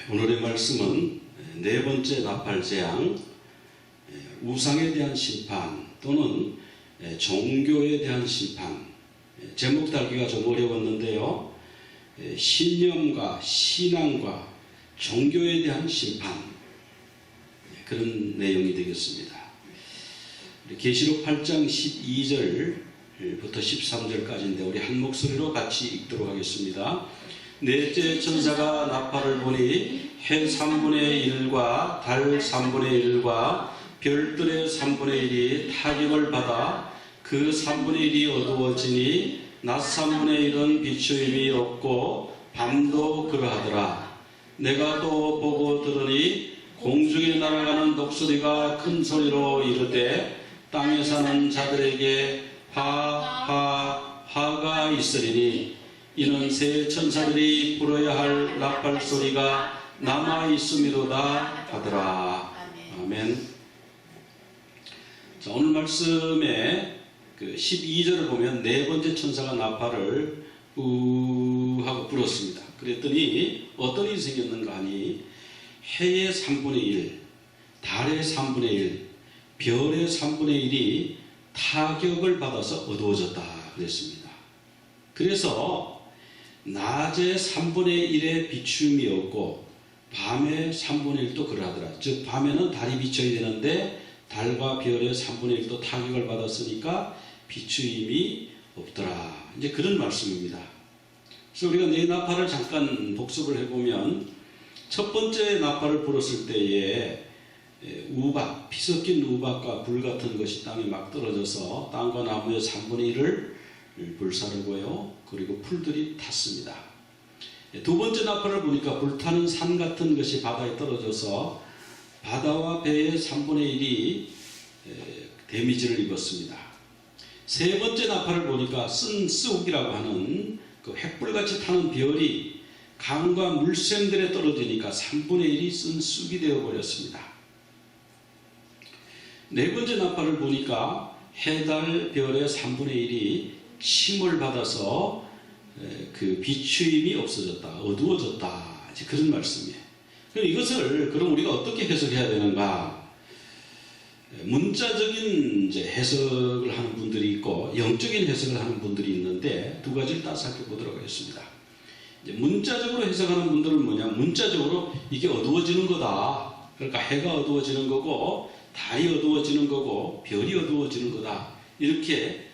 오늘의 말씀은 네 번째 나팔 재앙, 우상에 대한 심판 또는 종교에 대한 심판. 제목 달기가 좀 어려웠는데요. 신념과 신앙과 종교에 대한 심판, 그런 내용이 되겠습니다. 계시록 8장 12절부터 13절까지인데 우리 한 목소리로 같이 읽도록 하겠습니다. 넷째 천사가 나팔을 보니 해 3분의 1과 달 3분의 1과 별들의 3분의 1이 타격을 받아 그 3분의 1이 어두워지니 낮 3분의 1은 비추임이 없고 밤도 그러하더라. 내가 또 보고 들으니 공중에 날아가는 독수리가 큰 소리로 이르되 땅에 사는 자들에게 하가 있으리니 이는 새 천사들이 불어야 할 나팔 소리가 남아 있음이로다 하더라. 아멘. 자, 오늘 말씀에 그 12절을 보면 네 번째 천사가 나팔을 하고 불었습니다. 그랬더니 어떤 일이 생겼는가 하니 해의 3분의 1, 달의 3분의 1, 별의 3분의 1이 타격을 받아서 어두워졌다 그랬습니다. 그래서 낮에 3분의 1의 비춤이 없고 밤에 3분의 1도 그러하더라. 즉 밤에는 달이 비춰야 되는데 달과 별의 3분의 1도 타격을 받았으니까 비추임이 없더라. 이제 그런 말씀입니다. 그래서 우리가 네 나팔을 잠깐 복습을 해보면 첫 번째 나팔을 불었을 때에 우박, 피 섞인 우박과 불 같은 것이 땅에 막 떨어져서 땅과 나무의 3분의 1을 불사르고요. 그리고 풀들이 탔습니다. 두 번째 나팔을 보니까 불타는 산 같은 것이 바다에 떨어져서 바다와 배의 3분의 1이 데미지를 입었습니다. 세 번째 나팔을 보니까 쓴쑥이라고 하는 그 횃불같이 타는 별이 강과 물샘들에 떨어지니까 3분의 1이 쓴쑥이 되어버렸습니다. 네 번째 나팔을 보니까 해달 별의 3분의 1이 침을 받아서 그 비추임이 없어졌다, 어두워졌다. 이제 그런 말씀이에요. 그럼 이것을 그럼 우리가 어떻게 해석해야 되는가? 문자적인 이제 해석을 하는 분들이 있고 영적인 해석을 하는 분들이 있는데 두 가지를 다 살펴보도록 하겠습니다. 이제 문자적으로 해석하는 분들은 뭐냐? 문자적으로 이게 어두워지는 거다. 그러니까 해가 어두워지는 거고 달이 어두워지는 거고 별이 어두워지는 거다. 이렇게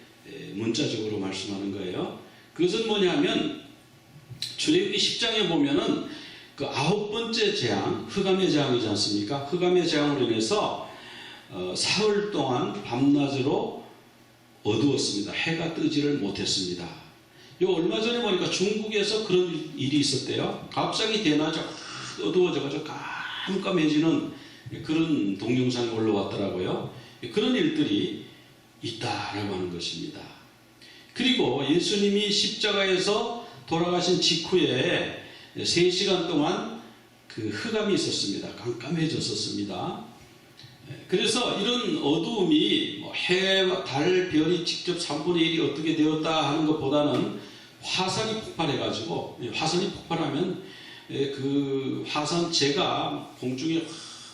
문자적으로 말씀하는 거예요. 그것은 뭐냐면 출애굽기 10장에 보면은 그 9번째 재앙, 흑암의 재앙이지 않습니까? 흑암의 재앙으로 인해서 사흘 동안 밤낮으로 어두웠습니다. 해가 뜨지를 못했습니다. 요 얼마 전에 보니까 중국에서 그런 일이 있었대요. 갑자기 대낮에 어두워져가지고 깜깜해지는 그런 동영상이 올라왔더라고요. 그런 일들이 있다라고 하는 것입니다. 그리고 예수님이 십자가에서 돌아가신 직후에 3시간 동안 그 흑암이 있었습니다. 깜깜해졌었습니다. 그래서 이런 어두움이 해와 달, 별이 직접 3분의 1이 어떻게 되었다 하는 것보다는 화산이 폭발해가지고, 화산이 폭발하면 그 화산재가 공중에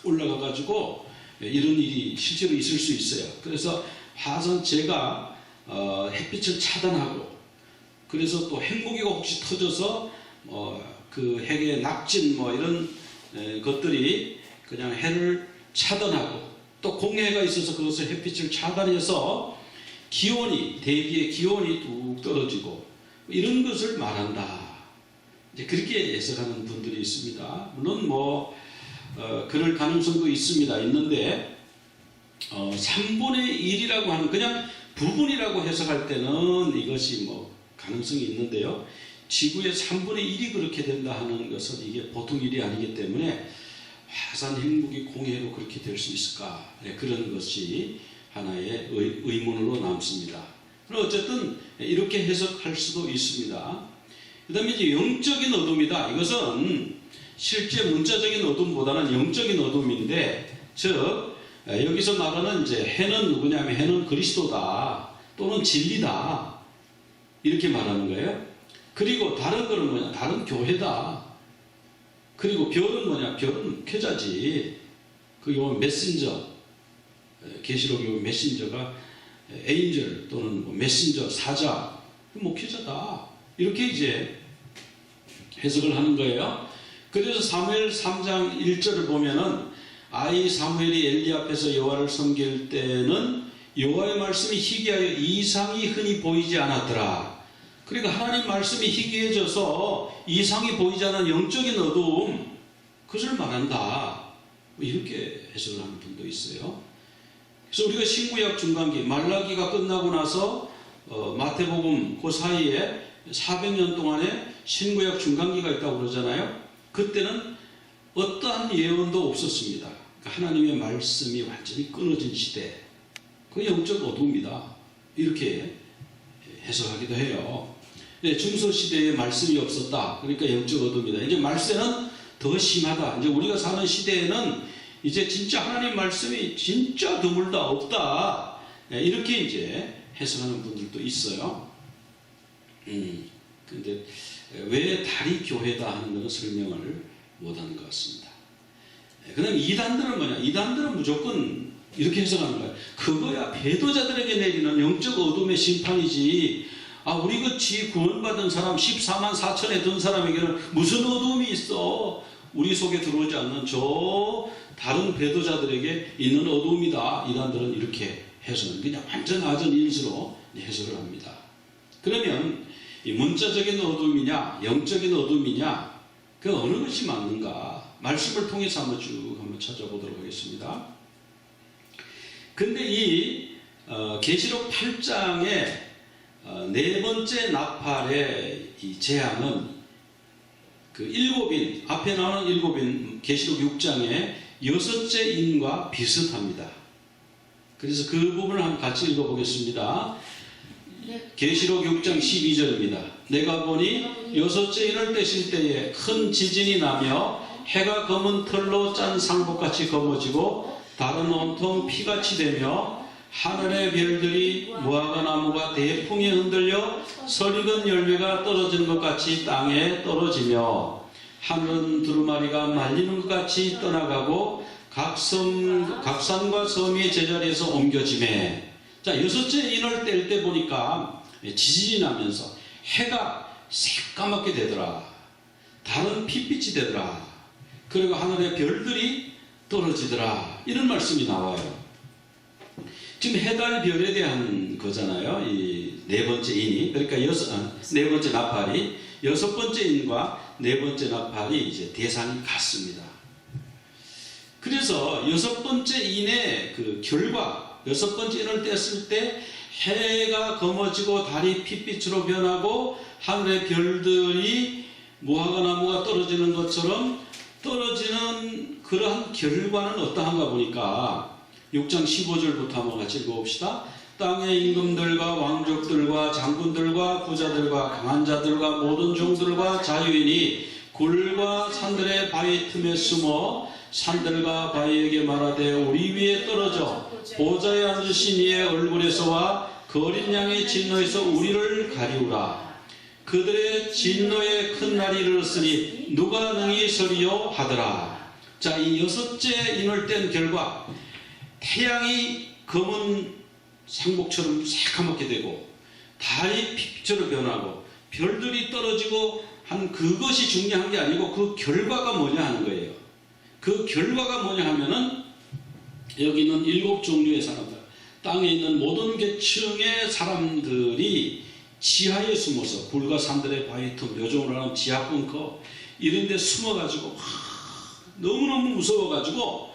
올라가가지고 이런 일이 실제로 있을 수 있어요. 그래서 화산재가 햇빛을 차단하고, 그래서 또 핵무기가 혹시 터져서 그 핵의 낙진 이런 것들이 그냥 해를 차단하고, 또 공해가 있어서 그것을 햇빛을 차단해서 기온이, 대기의 기온이 뚝 떨어지고 이런 것을 말한다. 이제 그렇게 해석하는 분들이 있습니다. 물론 그럴 가능성도 있는데 3분의 1이라고 하는 그냥 부분이라고 해석할 때는 이것이 가능성이 있는데요. 지구의 3분의 1이 그렇게 된다 하는 것은 이게 보통 일이 아니기 때문에 화산 핵무기 공해로 그렇게 될 수 있을까? 그런 것이 하나의 의문으로 남습니다. 그럼 어쨌든 이렇게 해석할 수도 있습니다. 그 다음에 이제 영적인 어둠이다. 이것은 실제 문자적인 어둠보다는 영적인 어둠인데, 즉 여기서 말하는 이제 해는 누구냐면 해는 그리스도다 또는 진리다 이렇게 말하는 거예요. 그리고 다른 거는 뭐냐? 다른 교회다. 그리고 별은 뭐냐? 별은 쾌자지. 그 요 메신저, 계시록 요 메신저가 에인절 또는 뭐 메신저, 사자, 쾌자다. 이렇게 이제 해석을 하는 거예요. 그래서 사무엘 3장 1절을 보면은 아이 사무엘이 엘리 앞에서 여호와를 섬길 때는 여호와의 말씀이 희귀하여 이상이 흔히 보이지 않았더라. 그러니까 하나님 말씀이 희귀해져서 이상이 보이지 않은 영적인 어두움, 그것을 말한다. 이렇게 해석을 하는 분도 있어요. 그래서 우리가 신구약 중간기 말라기가 끝나고 나서 마태복음 그 사이에 400년 동안에 신구약 중간기가 있다고 그러잖아요. 그때는 어떠한 예언도 없었습니다. 그러니까 하나님의 말씀이 완전히 끊어진 시대, 그 영적 어두움이다. 이렇게 해석하기도 해요. 중서시대에 말씀이 없었다. 그러니까 영적 어두움이다. 이제 말세는 더 심하다. 이제 우리가 사는 시대에는 이제 진짜 하나님 말씀이 진짜 드물다, 없다. 이렇게 이제 해석하는 분들도 있어요. 근데 왜 달이 교회다 하는 것은 설명을 못하는 것 같습니다. 그 다음에 이단들은 뭐냐? 이단들은 무조건 이렇게 해석하는 거예요. 그거야 배도자들에게 내리는 영적 어둠의 심판이지. 우리 같이 구원받은 사람 14만 4천에 든 사람에게는 무슨 어둠이 있어? 우리 속에 들어오지 않는 저 다른 배도자들에게 있는 어둠이다. 이단들은 이렇게 해석은 그냥 완전 아전인수로 해석을 합니다. 그러면 이 문자적인 어둠이냐 영적인 어둠이냐, 그 어느 것이 맞는가? 말씀을 통해서 한번 찾아보도록 하겠습니다. 근데 이 계시록 8장의 네 번째 나팔의 이 재앙은 그 일곱인, 앞에 나오는 일곱인 계시록 6장의 여섯째 인과 비슷합니다. 그래서 그 부분을 한번 같이 읽어보겠습니다. 계시록 6장 12절입니다. 내가 보니 여섯째 인을 떼실 때에 큰 지진이 나며 해가 검은 털로 짠 상복같이 검어지고 달은 온통 피같이 되며 하늘의 별들이 무화과 나무가 대풍에 흔들려 설익은 열매가 떨어지는 것 같이 땅에 떨어지며 하늘은 두루마리가 말리는 것 같이 떠나가고 각 산과 섬이 제자리에서 옮겨지매. 자, 여섯째 인을 뗄 때 보니까 지진이 나면서 해가 새까맣게 되더라. 달은 핏빛이 되더라. 그리고 하늘의 별들이 떨어지더라. 이런 말씀이 나와요. 지금 해달 별에 대한 거잖아요. 이 네 번째 인이. 그러니까 네 번째 나팔이, 여섯 번째 인과 네 번째 나팔이 이제 대상이 같습니다. 그래서 여섯 번째 인의 그 결과, 여섯 번째 인을 뗐을 때 해가 검어지고 달이 핏빛으로 변하고 하늘의 별들이 무화과 나무가 떨어지는 것처럼 떨어지는 그러한 결과는 어떠한가 보니까 6장 15절부터 한번 같이 읽어봅시다. 땅의 임금들과 왕족들과 장군들과 부자들과 강한 자들과 모든 종들과 자유인이 굴과 산들의 바위 틈에 숨어 산들과 바위에게 말하되 우리 위에 떨어져 보좌에 앉으신 이의 얼굴에서와 그 어린 양의 진노에서 우리를 가리우라. 그들의 진노의 큰 날이 이르렀으니 누가 능히 서리요 하더라. 자, 이 여섯째 인을 뗀 결과 태양이 검은 상복처럼 새까맣게 되고 달이 핏빛으로 변하고 별들이 떨어지고 한 그것이 중요한 게 아니고 그 결과가 뭐냐 하는 거예요. 그 결과가 뭐냐 하면은 여기 있는 일곱 종류의 사람들, 땅에 있는 모든 계층의 사람들이 지하에 숨어서 굴과 산들의 바위 틈, 요즘으로 하면 지하 벙커 이런 데 숨어가지고 너무너무 무서워가지고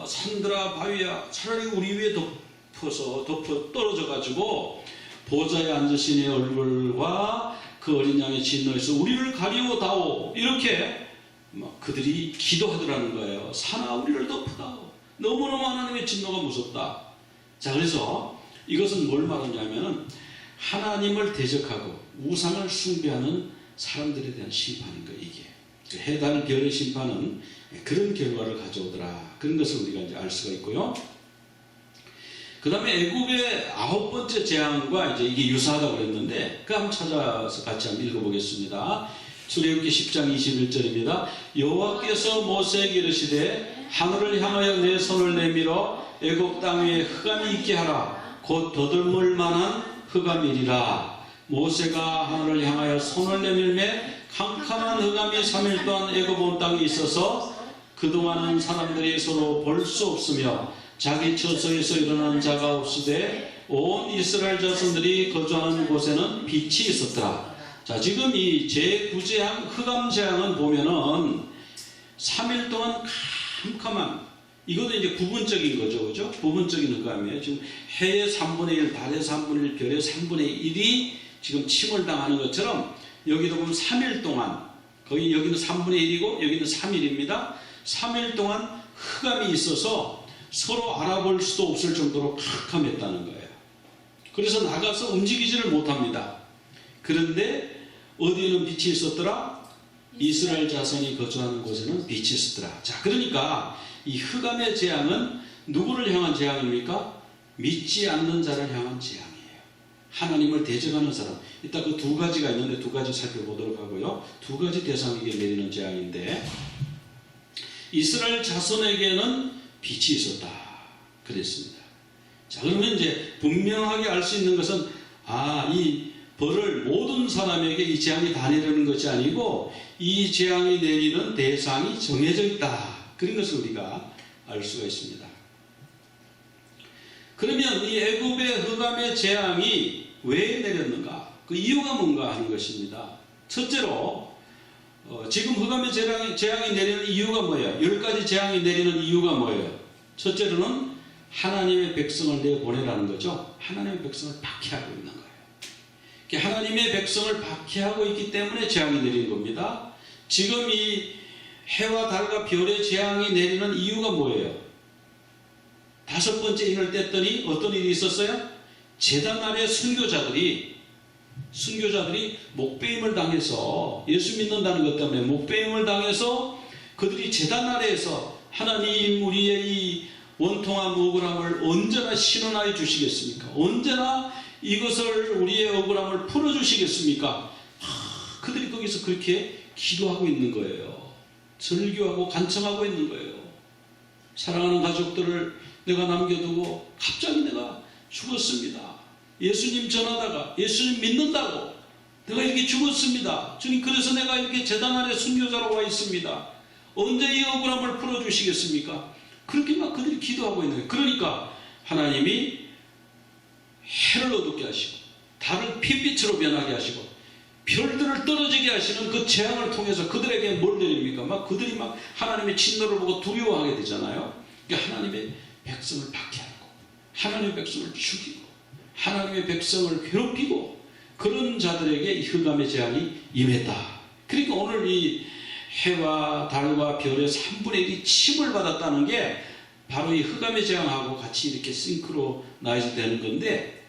산들아 바위야 차라리 우리 위에 덮어 떨어져가지고 보좌에 앉으신 이의 얼굴과 그 어린 양의 진노에서 우리를 가리워다오. 이렇게 그들이 기도하더라는 거예요. 산아 우리를 덮어다오. 너무너무 하나님의 진노가 무섭다. 자, 그래서 이것은 뭘 말하냐면은 하나님을 대적하고 우상을 숭배하는 사람들에 대한 심판인 거예요. 이게 해달 별의 심판은 그런 결과를 가져오더라. 그런 것을 우리가 이제 알 수가 있고요. 그 다음에 애굽의 9번째 재앙과 이제 이게 유사하다고 그랬는데 그 한번 찾아서 같이 한번 읽어보겠습니다. 출애굽기 10장 21절입니다. 여호와께서 모세에게 이르시되 하늘을 향하여 내 손을 내밀어 애굽 땅 위에 흑암이 있게 하라. 곧 더듬을 만한 흑암이리라. 모세가 하늘을 향하여 손을 내밀매 캄캄한 흑암이 3일 동안 애굽 온 땅에 있어서 그동안은 사람들이 서로 볼 수 없으며 자기 처소에서 일어나는 자가 없으되 온 이스라엘 자손들이 거주하는 곳에는 빛이 있었더라. 자, 지금 이 제9재앙 흑암 재앙은 보면은 3일 동안 캄캄한, 이것도 이제 부분적인 거죠, 그죠? 부분적인 흑암이에요. 지금 해의 3분의 1, 달의 3분의 1, 별의 3분의 1이 지금 침을 당하는 것처럼 여기도 보면 3일 동안, 거기 여기는 3분의 1이고 여기는 3일입니다. 3일 동안 흑암이 있어서 서로 알아볼 수도 없을 정도로 캄캄했다는 거예요. 그래서 나가서 움직이지를 못합니다. 그런데 어디에는 빛이 있었더라? 이스라엘 자손이 거주하는 곳에는 빛이 있었더라. 자, 그러니까 이 흑암의 재앙은 누구를 향한 재앙입니까? 믿지 않는 자를 향한 재앙이에요. 하나님을 대적하는 사람. 이따 그 두 가지가 있는데 두 가지 살펴보도록 하고요. 두 가지 대상에게 내리는 재앙인데, 이스라엘 자손에게는 빛이 있었다 그랬습니다. 자, 그러면 이제 분명하게 알 수 있는 것은, 이 벌을 모든 사람에게 이 재앙이 다 내리는 것이 아니고 이 재앙이 내리는 대상이 정해져 있다, 그런 것을 우리가 알 수가 있습니다. 그러면 이 애굽의 흑암의 재앙이 왜 내렸는가? 그 이유가 뭔가 하는 것입니다. 첫째로 지금 흑암의 재앙이 내리는 이유가 뭐예요? 10가지 재앙이 내리는 이유가 뭐예요? 첫째로는 하나님의 백성을 내보내라는 거죠. 하나님의 백성을 박해하고 있는 거예요. 하나님의 백성을 박해하고 있기 때문에 재앙이 내린 겁니다. 지금 이 해와 달과 별의 재앙이 내리는 이유가 뭐예요? 5번째 인을 뗐더니 어떤 일이 있었어요? 제단 아래 순교자들이 목베임을 당해서, 예수 믿는다는 것 때문에 목베임을 당해서 그들이 제단 아래에서 하나님 우리의 이 원통한 억울함을 언제나 신원하여 주시겠습니까? 언제나 이것을 우리의 억울함을 풀어주시겠습니까? 그들이 거기서 그렇게 기도하고 있는 거예요. 절규하고 간청하고 있는 거예요. 사랑하는 가족들을 내가 남겨두고 갑자기 내가 죽었습니다. 예수님 전하다가 예수님 믿는다고 내가 이렇게 죽었습니다. 주님, 그래서 내가 이렇게 제단 아래 순교자로 와 있습니다. 언제 이 억울함을 풀어주시겠습니까? 그렇게 막 그들이 기도하고 있는 거예요. 그러니까 하나님이 해를 어둡게 하시고 달을 핏빛으로 변하게 하시고 별들을 떨어지게 하시는 그 재앙을 통해서 그들에게 뭘 내립니까? 막 그들이 막 하나님의 진노를 보고 두려워하게 되잖아요. 그러니까 하나님의 백성을 박해하고 하나님의 백성을 죽이고 하나님의 백성을 괴롭히고 그런 자들에게 이 흑암의 재앙이 임했다. 그러니까 오늘 이 해와 달과 별의 3분의 1이 침을 받았다는 게 바로 이 흑암의 재앙하고 같이 이렇게 싱크로나이즈 되는 건데,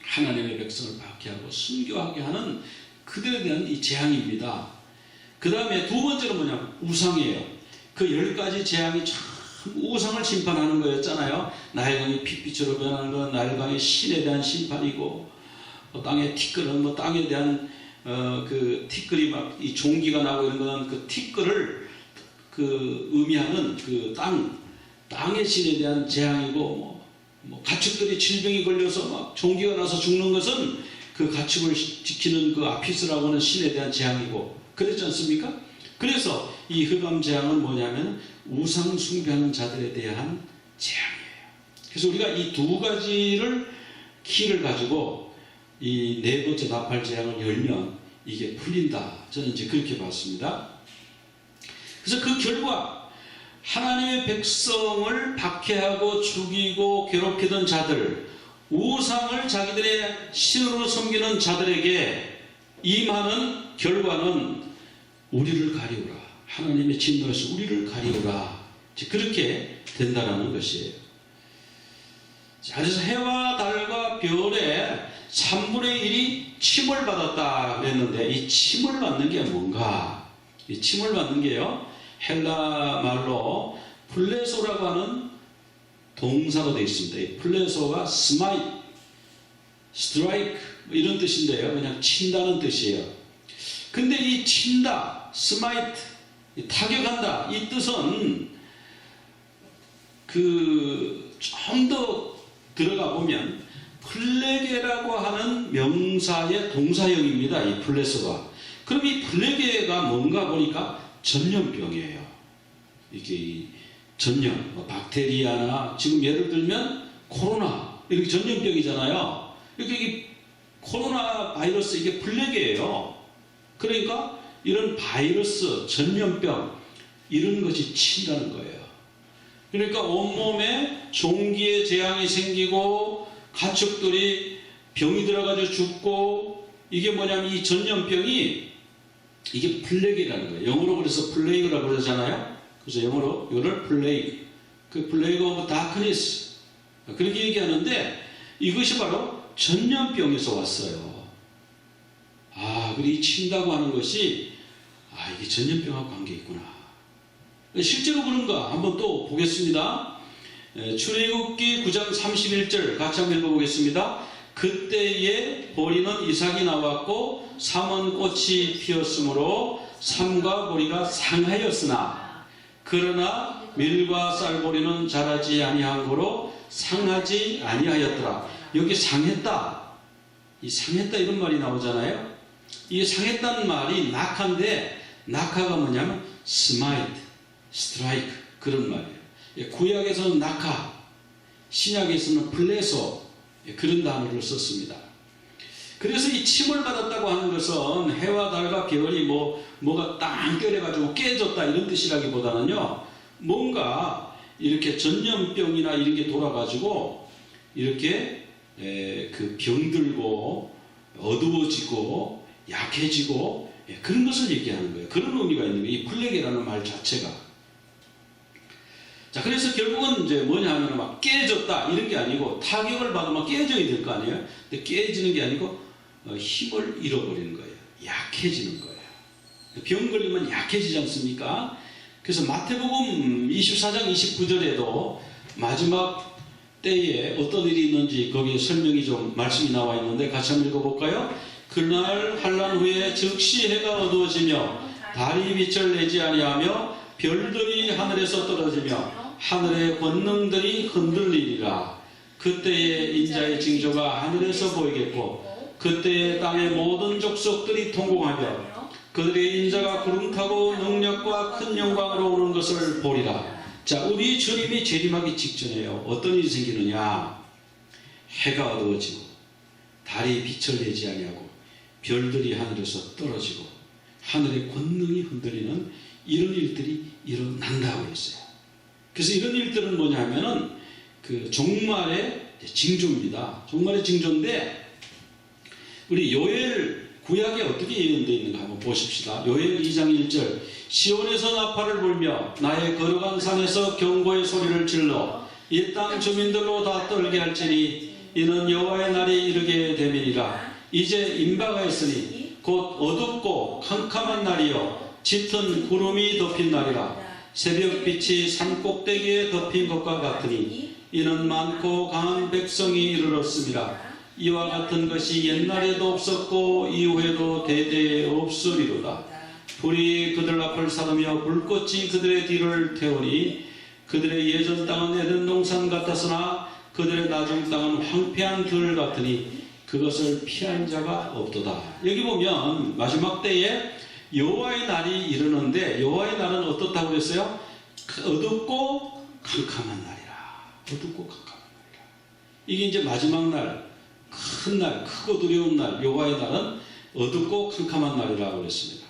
하나님의 백성을 박해하고 순교하게 하는 그들에 대한 이 재앙입니다. 그 다음에 두 번째는 뭐냐면 우상이에요. 그 10가지 재앙이 참 우상을 심판하는 거였잖아요. 나일강이 핏빛으로 변하는 건 나일강의 신에 대한 심판이고, 땅의 티끌은 땅에 대한 그 티끌이 막 이 종기가 나고 이런 거는 그 티끌을 그 의미하는 그 땅의 신에 대한 재앙이고, 가축들이 질병이 걸려서 막 종기가 나서 죽는 것은 그 가축을 지키는 그 아피스라고 하는 신에 대한 재앙이고, 그렇지 않습니까? 그래서 이 흑암 재앙은 뭐냐면 우상 숭배하는 자들에 대한 재앙이에요. 그래서 우리가 이 두 가지를 키를 가지고 이 네 번째 나팔 재앙을 열면 이게 풀린다. 저는 이제 그렇게 봤습니다. 그래서 그 결과 하나님의 백성을 박해하고 죽이고 괴롭히던 자들, 우상을 자기들의 신으로 섬기는 자들에게 임하는 결과는 우리를 가리우라. 하나님의 진노에서 우리를 가리우라. 그렇게 된다라는 것이에요. 자, 그래서 해와 달과 별의 3분의 1이 침을 받았다 그랬는데, 이 침을 받는 게 뭔가? 이 침을 받는 게요, 헬라 말로 플레소라고 하는 동사가 되어 있습니다. 이 플레소가 스트라이크 이런 뜻인데요, 그냥 친다는 뜻이에요. 근데 이 친다, 스마이트, 타격한다, 이 뜻은 좀 더 들어가 보면 플레게라고 하는 명사의 동사형입니다. 이 플레스가. 그럼 이 플레게가 뭔가 보니까 전염병이에요. 이게 전염, 박테리아나 지금 예를 들면 코로나 이렇게 전염병이잖아요. 이렇게 코로나 바이러스 이게 플레게예요. 그러니까 이런 바이러스, 전염병 이런 것이 친다는 거예요. 그러니까 온몸에 종기에 재앙이 생기고 가축들이 병이 들어가지고 죽고 이게 뭐냐면 이 전염병이 이게 플레이라는 거예요. 영어로 그래서 플레이그라고 그러잖아요. 그래서 영어로 이거를 플레이그, 그 플레이그 오브 다크니스 그렇게 얘기하는데 이것이 바로 전염병에서 왔어요. 그리고 이 친다고 하는 것이 이게 전염병하고 관계 있구나. 실제로 그런가 한번 또 보겠습니다. 출애굽기 9장 31절 같이 한번 읽어보겠습니다. 그때에 보리는 이삭이 나왔고 삼은 꽃이 피었으므로 삼과 보리가 상하였으나 그러나 밀과 쌀보리는 자라지 아니한 고로 상하지 아니하였더라. 여기 상했다, 이 상했다 이런 말이 나오잖아요. 이 상했다는 말이 낙하인데 낙하가 뭐냐면 스마이트, 스트라이크 그런 말이에요. 구약에서는 낙하, 신약에서는 플레소 그런 단어를 썼습니다. 그래서 이 침을 받았다고 하는 것은 해와 달과 별이 뭐가 땅 끓여가지고 깨졌다 이런 뜻이라기보다는요, 뭔가 이렇게 전염병이나 이런 게 돌아가지고 이렇게 그 병들고 어두워지고 약해지고 그런 것을 얘기하는 거예요. 그런 의미가 있는 거예요. 이 플레게라는 말 자체가. 자, 그래서 결국은 이제 뭐냐 하면 막 깨졌다 이런 게 아니고 타격을 받으면 깨져야 될 거 아니에요. 근데 깨지는 게 아니고 힘을 잃어버리는 거예요. 약해지는 거예요. 병 걸리면 약해지지 않습니까? 그래서 마태복음 24장 29절에도 마지막 때에 어떤 일이 있는지 거기에 설명이 좀 말씀이 나와 있는데 같이 한번 읽어볼까요? 그날 환란 후에 즉시 해가 어두워지며 달이 빛을 내지 아니하며 별들이 하늘에서 떨어지며 하늘의 권능들이 흔들리리라. 그때에 인자의 징조가 하늘에서 보이겠고 그때에 땅의 모든 족속들이 통곡하며 그들의 인자가 구름 타고 능력과 큰 영광으로 오는 것을 보리라. 자, 우리 주님이 재림하기 직전에요. 어떤 일이 생기느냐? 해가 어두워지고 달이 빛을 내지 아니하고 별들이 하늘에서 떨어지고 하늘의 권능이 흔들리는 이런 일들이 일어난다고 했어요. 그래서 이런 일들은 뭐냐 하면은 그 종말의 징조입니다. 종말의 징조인데 우리 요엘 구약에 어떻게 예언되어 있는가 한번 보십시다. 요엘 2장 1절 시온에서 나팔을 불며 나의 거룩한 산에서 경고의 소리를 질러 이 땅 주민들로 다 떨게 할지니 이는 여호와의 날이 이르게 됨이니라. 이제 임바가 있으니 곧 어둡고 캄캄한 날이요 짙은 구름이 덮인 날이라. 새벽빛이 산꼭대기에 덮인 것과 같으니 이는 많고 강한 백성이 이르렀습니다. 이와 같은 것이 옛날에도 없었고 이후에도 대대에 없으리로다. 불이 그들 앞을 사르며 불꽃이 그들의 뒤를 태우니 그들의 예전 땅은 에덴 동산 같았으나 그들의 나중 땅은 황폐한 들 같으니 그것을 피한 자가 없도다. 여기 보면 마지막 때에 여호와의 날이 이르는데 여호와의 날은 어떻다고 그랬어요? 어둡고 캄캄한 날이라. 어둡고 캄캄한 날이라. 이게 이제 마지막 날, 큰 날, 크고 두려운 날, 여호와의 날은 어둡고 캄캄한 날이라고 그랬습니다.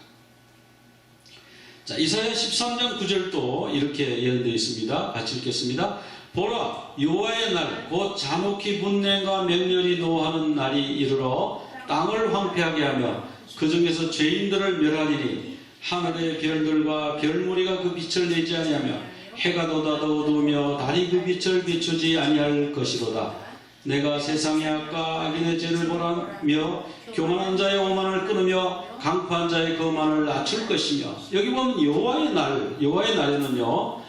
자, 이사야 13장 9절도 이렇게 예언되어 있습니다. 같이 읽겠습니다. 보라, 여호와의 날, 곧 잔혹히 분냄과 맹렬히 노하는 날이 이르러 땅을 황폐하게 하며 그 중에서 죄인들을 멸하리니 하늘의 별들과 별무리가 그 빛을 내지 아니하며 해가 돋아도 어두우며 달이 그 빛을 비추지 아니할 것이로다. 내가 세상의 악과 악인의 죄를 보라며 교만한 자의 오만을 끊으며 강포한 자의 거만을 낮출 것이며. 여기 보면 여호와의 날, 여호와의 날에는요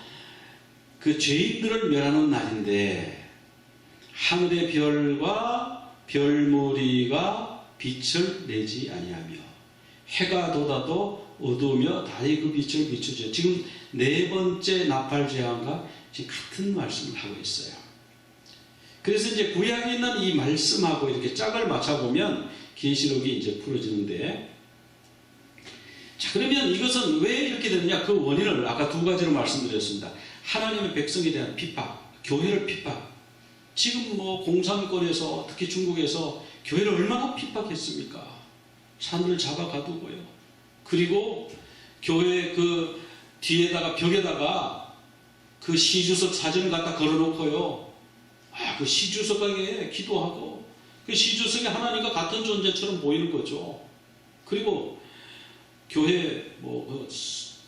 그 죄인들을 멸하는 날인데 하늘의 별과 별무리가 빛을 내지 아니하며 해가 돋아도 어두우며 달이 그 빛을 비추죠. 지금 네 번째 나팔 재앙과 지금 같은 말씀을 하고 있어요. 그래서 이제 구약에 있는 이 말씀하고 이렇게 짝을 맞춰보면 계시록이 이제 풀어지는데, 자, 그러면 이것은 왜 이렇게 되느냐? 그 원인을 아까 두 가지로 말씀드렸습니다. 하나님의 백성에 대한 핍박, 교회를 핍박. 지금 뭐 공산권에서, 특히 중국에서 교회를 얼마나 핍박했습니까? 사람들 잡아 가두고요. 그리고 교회 그 뒤에다가 벽에다가 그 시주석 사진을 갖다 걸어놓고요. 그 시주석에 기도하고 그 시주석이 하나님과 같은 존재처럼 보이는 거죠. 그리고 교회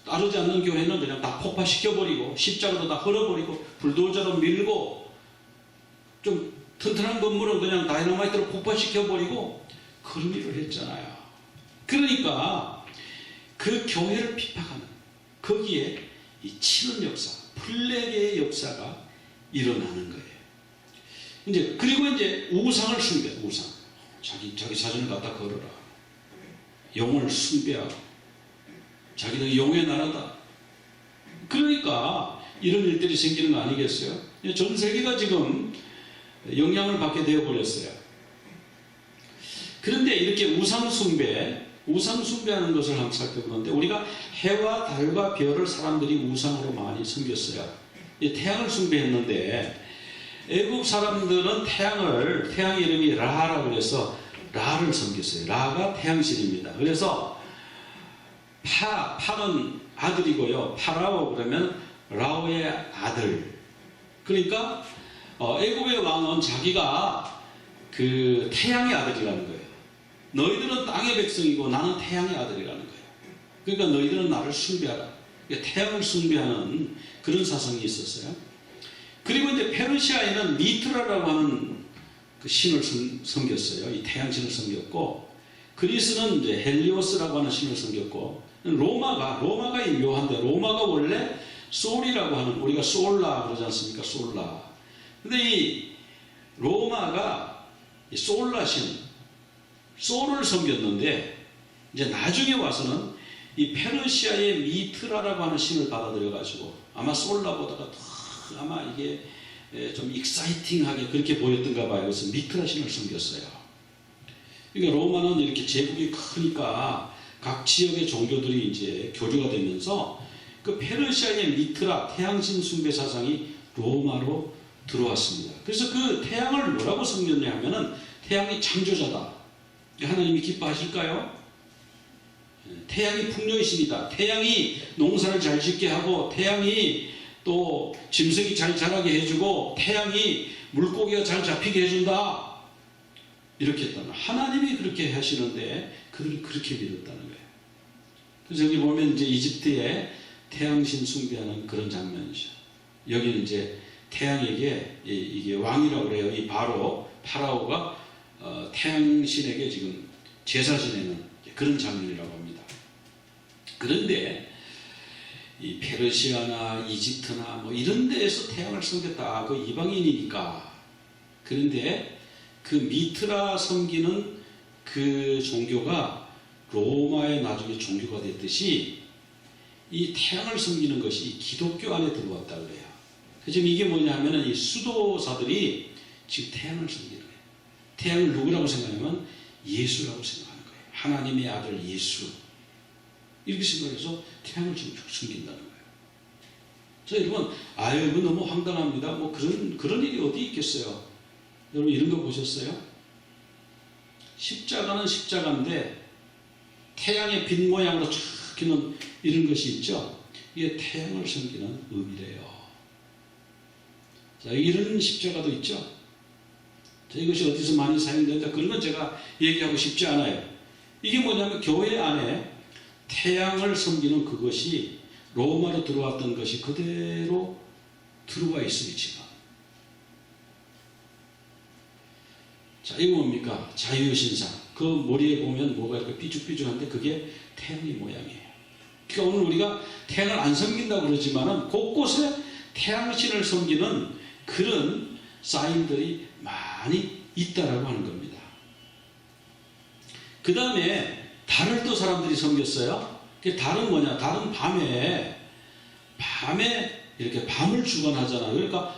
따르지 않는 교회는 그냥 다 폭파시켜버리고 십자가도 다 헐어버리고 불도저로 밀고 좀 튼튼한 건물은 그냥 다이너마이트로 폭파시켜버리고 그런 일을 했잖아요. 그러니까 그 교회를 핍박하는 거기에 이 치는 역사, 플레게의 역사가 일어나는 거예요. 이제 그리고 이제 우상을 숭배, 우상. 자기 사진을 갖다 걸어라. 용을 숭배하고 자기는 용의 나라다. 그러니까 이런 일들이 생기는 거 아니겠어요? 전 세계가 지금 영향을 받게 되어 버렸어요. 그런데 이렇게 우상 숭배하는 것을 한번 살펴보는데, 우리가 해와 달과 별을 사람들이 우상으로 많이 섬겼어요. 태양을 숭배했는데, 애국 사람들은 태양 이름이 라라고 그래서 라를 섬겼어요. 라가 태양신입니다. 그래서 파는 아들이고요. 파라오 그러면 라오의 아들. 그러니까 애국의 왕은 자기가 그 태양의 아들이라는 거예요. 너희들은 땅의 백성이고 나는 태양의 아들이라는 거예요. 그러니까 너희들은 나를 숭배하라. 그러니까 태양을 숭배하는 그런 사상이 있었어요. 그리고 이제 페르시아에는 미트라라고 하는 그 신을 섬겼어요. 이 태양신을 섬겼고, 그리스는 이제 헬리오스라고 하는 신을 섬겼고, 로마가 이 묘한데, 로마가 원래 솔이라고 하는, 우리가 솔라 그러지 않습니까? 솔라. 근데 이 로마가 이 솔라 신, 솔을 섬겼는데, 이제 나중에 와서는 이 페르시아의 미트라라고 하는 신을 받아들여가지고, 아마 솔라보다가 더 아마 이게 좀 익사이팅하게 그렇게 보였던가 봐요. 그래서 미트라 신을 섬겼어요. 그러니까 로마는 이렇게 제국이 크니까 각 지역의 종교들이 이제 교류가 되면서 그 페르시아의 미트라 태양신 숭배 사상이 로마로 들어왔습니다. 그래서 그 태양을 뭐라고 섬겼냐 하면은 태양이 창조자다. 하나님이 기뻐하실까요? 태양이 풍요의 신이다. 태양이 농사를 잘 짓게 하고, 태양이 또 짐승이 잘 자라게 해주고, 태양이 물고기가 잘 잡히게 해준다. 이렇게 했다는, 하나님이 그렇게 하시는데 그들이 그렇게 믿었다는 거예요. 그래서 여기 보면 이제 이집트에 태양신 숭배하는 그런 장면이죠. 여기는 이제 태양에게 이게 왕이라고 그래요. 이 파라오가 태양신에게 지금 제사 지내는 그런 장면이라고 합니다. 그런데 이 페르시아나 이집트나 뭐 이런 데에서 태양을 섬겼다. 그 이방인이니까. 그런데 그 미트라 섬기는 그 종교가 로마의 나중에 종교가 됐듯이 이 태양을 섬기는 것이 기독교 안에 들어왔다 그래요. 지금 이게 뭐냐 하면은 이 수도사들이 지금 태양을 섬기는 거예요. 태양을 누구라고 생각하면 예수라고 생각하는 거예요. 하나님의 아들 예수. 이렇게 생각해서 태양을 지금 숨긴다는 거예요. 자, 여러분, 이거 너무 황당합니다. 뭐 그런 일이 어디 있겠어요? 여러분, 이런 거 보셨어요? 십자가는 십자가인데 태양의 빛 모양으로 쫙 있는 이런 것이 있죠? 이게 태양을 섬기는 의미래요. 자, 이런 십자가도 있죠? 자, 이것이 어디서 많이 사용되는지 그런 건 제가 얘기하고 싶지 않아요. 이게 뭐냐면 교회 안에 태양을 섬기는 그것이 로마로 들어왔던 것이 그대로 들어와 있어요, 지금. 자, 이거 뭡니까? 자유신상. 그 머리에 보면 뭐가 이렇게 삐죽삐죽한데 그게 태양의 모양이에요. 그러니까 오늘 우리가 태양을 안 섬긴다고 그러지만은 곳곳에 태양신을 섬기는 그런 사인들이 많이 있다라고 하는 겁니다. 그 다음에 달을 또 사람들이 섬겼어요. 그 달은 뭐냐? 달은 밤에 이렇게 밤을 주관하잖아요. 그러니까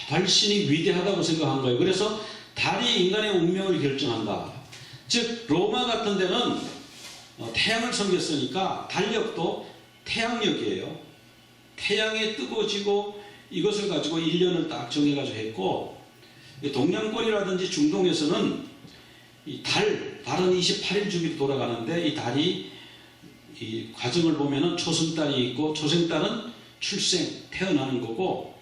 달신이 위대하다고 생각한 거예요. 그래서 달이 인간의 운명을 결정한다. 즉 로마 같은 데는 태양을 섬겼으니까 달력도 태양력이에요. 태양이 뜨거워지고 이것을 가지고 1년을 딱 정해가지고 했고, 동양권이라든지 중동에서는 이 달은 28일 주기로 돌아가는데, 이 달이 이 과정을 보면은 초승달이 있고, 초생달은 출생, 태어나는 거고,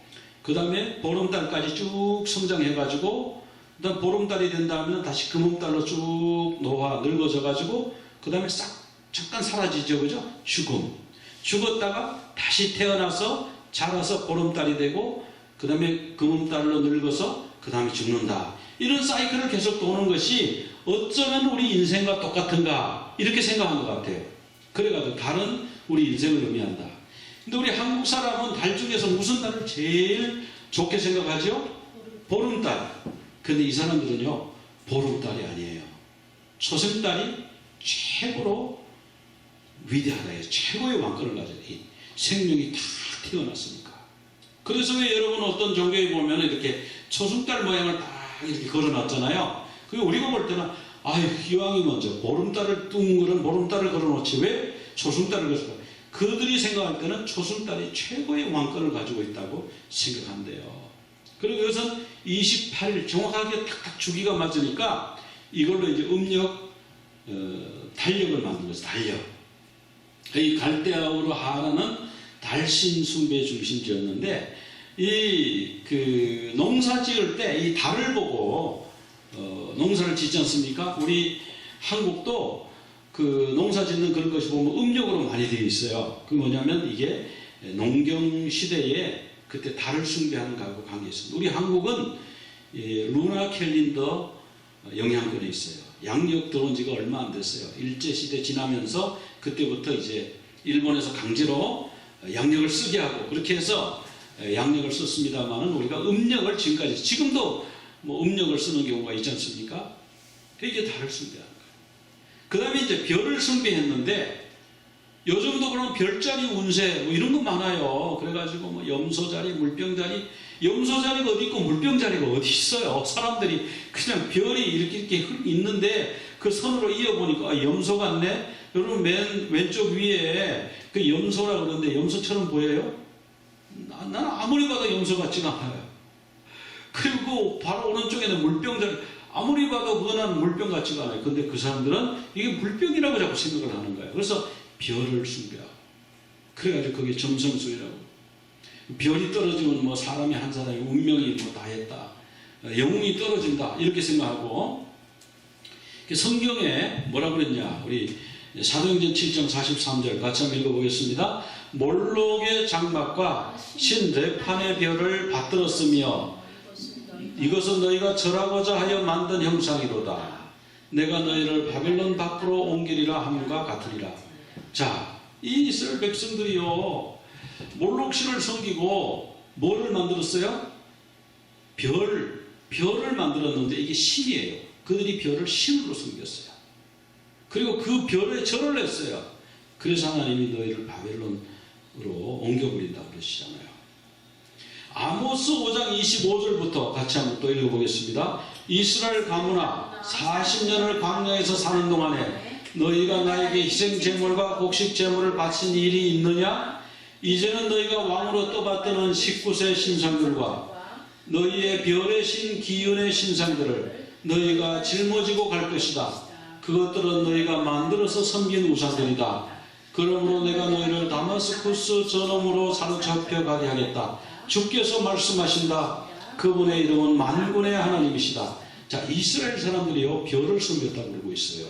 그 다음에 보름달까지 쭉 성장해가지고, 그 다음 보름달이 된 다음에 다시 금음달로 쭉 늙어져가지고, 그 다음에 잠깐 사라지죠. 그죠? 죽었다가 다시 태어나서 자라서 보름달이 되고, 그 다음에 금음달로 늙어서 그 다음에 죽는다. 이런 사이클을 계속 도는 것이 어쩌면 우리 인생과 똑같은가, 이렇게 생각한 것 같아요. 그래가지고 달은 우리 인생을 의미한다. 근데 우리 한국 사람은 달 중에서 무슨 달을 제일 좋게 생각하죠? 보름달. 근데 이 사람들은요, 보름달이 아니에요. 초생달이 최고로 위대하다. 최고의 왕권을 가져야 돼. 생명이 다 태어났으니까. 그래서 왜 여러분 어떤 종교에 보면 이렇게 초승달 모양을 딱 이렇게 걸어놨잖아요. 그게 우리가 볼 때는 기왕이 먼저 보름달을 둥그런 보름달을 걸어놓지 왜 초승달을 걸어놓을까? 그들이 생각할 때는 초승달이 최고의 왕권을 가지고 있다고 생각한대요. 그리고 이것은 28일 정확하게 탁탁 주기가 맞으니까 이걸로 이제 음력 달력을 만든 거죠. 달력. 이 갈대아우르 하라는 달신 숭배 중심지였는데, 이 농사 지을 때 이 달을 보고 농사를 짓지 않습니까? 우리 한국도 그 농사 짓는 그런 것이 보면 음력으로 많이 되어 있어요. 그 뭐냐면 이게 농경 시대에 그때 달을 숭배하는 거하고 관계 있습니다. 우리 한국은 루나 캘린더 영향권에 있어요. 양력 들어온 지가 얼마 안 됐어요. 일제시대 지나면서 그때부터 이제 일본에서 강제로 양력을 쓰게 하고 그렇게 해서 양력을 썼습니다만은 우리가 음력을 지금도 뭐 음력을 쓰는 경우가 있지 않습니까? 이게 달을 숭배하는 거예요. 그 다음에 이제 별을 숭배했는데, 요즘도 그럼 별자리 운세 뭐 이런 거 많아요. 그래가지고 뭐 염소자리, 물병자리, 염소자리가 어디 있고 물병자리가 어디 있어요. 사람들이 그냥 별이 이렇게 있는데 그 선으로 이어보니까 염소 같네. 여러분 왼쪽 위에 그 염소라 그러는데 염소처럼 보여요? 나는 아무리 봐도 염소 같지가 않아요. 그리고 바로 오른쪽에는 물병자리, 아무리 봐도 그거는 물병 같지가 않아요. 근데 그 사람들은 이게 물병이라고 자꾸 생각을 하는 거예요. 그래서 별을 숭배하고, 그래가지고 그게 점성술이라고. 별이 떨어지면 뭐 사람이 한 사람이 운명이 뭐 다 했다, 영웅이 떨어진다, 이렇게 생각하고. 성경에 뭐라 그랬냐? 우리 사도행전 7장 43절 같이 한번 읽어보겠습니다. 몰록의 장막과 신레판의 별을 받들었으며 이것은 너희가 절하고자 하여 만든 형상이로다. 내가 너희를 바벨론 밖으로 옮기리라 함과 같으리라. 자, 이 이스라엘 백성들이요, 몰록신을 섬기고 뭐를 만들었어요? 별을 만들었는데 이게 신이에요. 그들이 별을 신으로 섬겼어요. 그리고 그 별에 절을 했어요. 그래서 하나님이 너희를 바벨론으로 옮겨버린다고 그러시잖아요. 아모스 5장 25절부터 같이 한번 또 읽어보겠습니다. 이스라엘 가문아, 40년을 광야에서 사는 동안에 너희가 나에게 희생제물과 곡식제물을 바친 일이 있느냐? 이제는 너희가 왕으로 떠받드는 19세 신상들과 너희의 별의 신 기운의 신상들을 너희가 짊어지고 갈 것이다. 그것들은 너희가 만들어서 섬긴 우상들이다. 그러므로 내가 너희를 다마스쿠스 저놈으로 사로잡혀 가게 하겠다. 주께서 말씀하신다. 그분의 이름은 만군의 하나님이시다. 자, 이스라엘 사람들이요, 별을 섬겼다고 그러고 있어요.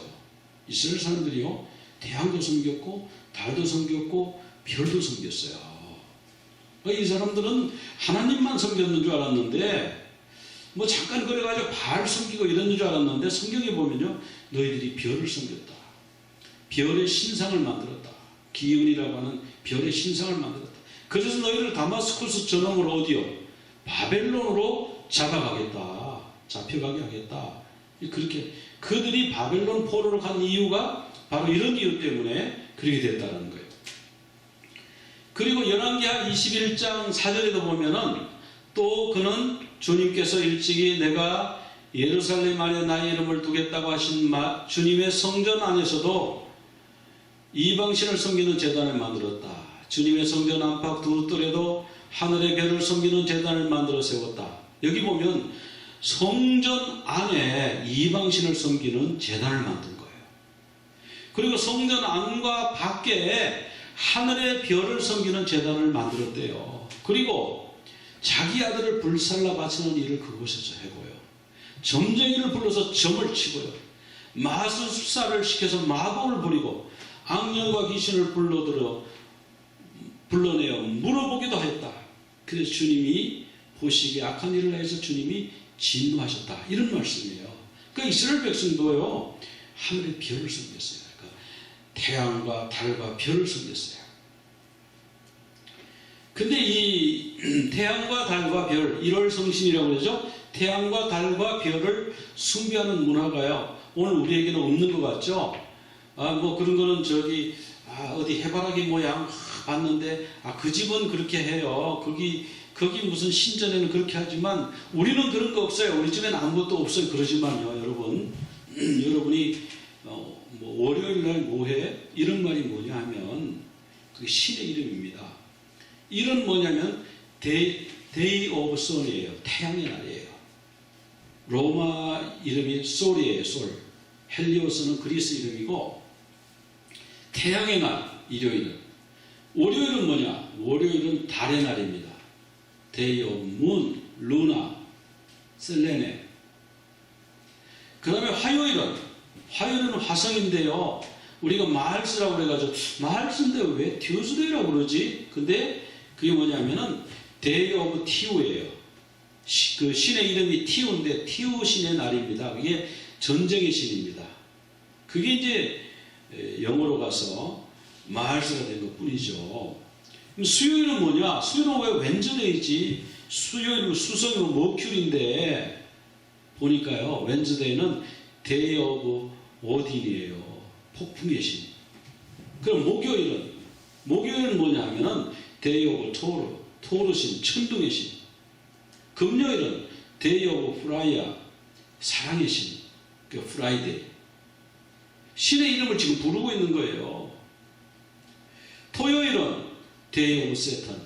이스라엘 사람들이요, 태양도 섬겼고 달도 섬겼고 별도 섬겼어요. 이 사람들은 하나님만 섬겼는 줄 알았는데, 뭐 잠깐 그래가지고 바알 섬기고 이런 줄 알았는데, 성경에 보면요, 너희들이 별을 섬겼다. 별의 신상을 만들었다. 기운이라고 하는 별의 신상을 만들었다. 그래서 너희를 다마스쿠스 저놈으로 어디요? 바벨론으로 잡혀가게 하겠다. 그렇게 그들이 바벨론 포로로 간 이유가 바로 이런 이유 때문에 그렇게 됐다는 거예요. 그리고 열왕기하 21장 4절에도 보면은 또 그는 주님께서 일찍이 내가 예루살렘 안에 나의 이름을 두겠다고 하신 주님의 성전 안에서도 이방신을 섬기는 제단을 만들었다. 주님의 성전 안팎 두 뜰에도 하늘의 별을 섬기는 제단을 만들어 세웠다. 여기 보면 성전 안에 이방신을 섬기는 제단을 만든 거예요. 그리고 성전 안과 밖에 하늘의 별을 섬기는 제단을 만들었대요. 그리고 자기 아들을 불살라 바치는 일을 그곳에서 해고요. 점쟁이를 불러서 점을 치고요. 마술사를 시켜서 마법을 부리고 악령과 귀신을 불러내어 물어보기도 했다. 그래서 주님이 보시기에 악한 일을 해서 주님이 진노하셨다. 이런 말씀이에요. 그러니까 이스라엘 백성도요, 하늘의 별을 섬겼어요. 그러니까 태양과 달과 별을 섬겼어요. 근데 이 태양과 달과 별, 1월 성신이라고 그러죠. 태양과 달과 별을 숭배하는 문화가요, 오늘 우리에게는 없는 것 같죠. 뭐 그런 거는 어디 해바라기 모양 봤는데 그 집은 그렇게 해요. 거기 무슨 신전에는 그렇게 하지만 우리는 그런 거 없어요. 우리 집에는 아무것도 없어요. 그러지만요, 여러분이 뭐 월요일 날 뭐해? 이런 말이 뭐냐 하면 그게 신의 이름입니다. 이런 뭐냐면 데이 오브 솔이에요. 태양의 날이에요. 로마 이름이 솔이에요. 솔. 헬리오스는 그리스 이름이고, 태양의 날, 일요일은. 월요일은 뭐냐? 월요일은 달의 날입니다. 데이 오브 문, 루나, 셀레네. 그 다음에 화요일은 화성인데요. 우리가 마할스라고 그래가지고, 마할스인데 왜 튜스데이라고 그러지? 근데 그게 뭐냐면은 데이 오브 티우예요. 그 신의 이름이 티우인데 티우 신의 날입니다. 그게 전쟁의 신입니다. 그게 이제 영어로 가서 마할스가 된 것 뿐이죠. 그럼 수요일은 뭐냐? 수요일은 왜 웬즈데이지? 수요일은 수성이 머큐리인데 보니까요, 웬즈데이는 데이 오브 오딘이에요. 폭풍의 신. 그럼 목요일은 뭐냐 하면은 데이 오브 토르 신, 천둥의 신. 금요일은 데이 오브 프라이아, 사랑의 신, 그 프라이데이. 신의 이름을 지금 부르고 있는 거예요. 토요일은 데이 오브 세턴,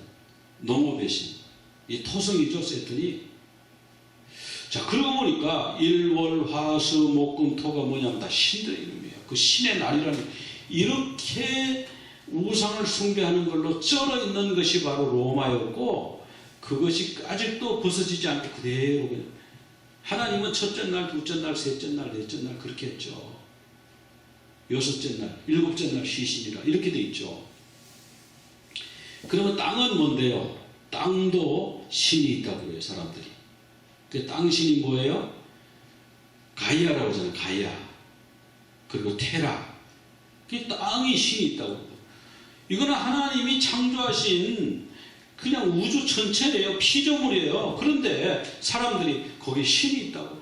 농업의 신. 이 토성이죠, 세턴이. 자, 그러고 보니까 일월 화수 목금 토가 뭐냐면 다 신들의 이름이에요. 그 신의 날이라는, 이렇게 우상을 숭배하는 걸로 쩔어 있는 것이 바로 로마였고, 그것이 아직도 벗어지지 않고 그대로 그냥, 하나님은 첫째 날, 둘째 날, 셋째 날, 넷째 날 그렇게 했죠. 여섯째 날, 일곱째 날 쉬시니라 이렇게 돼 있죠. 그러면 땅은 뭔데요? 땅도 신이 있다고 해요, 사람들이. 그 땅신이 뭐예요? 가이아라고 하잖아요. 가이아. 그리고 테라. 그 땅이 신이 있다고. 이거는 하나님이 창조하신 그냥 우주 전체래요. 피조물이에요. 그런데 사람들이 거기에 신이 있다고.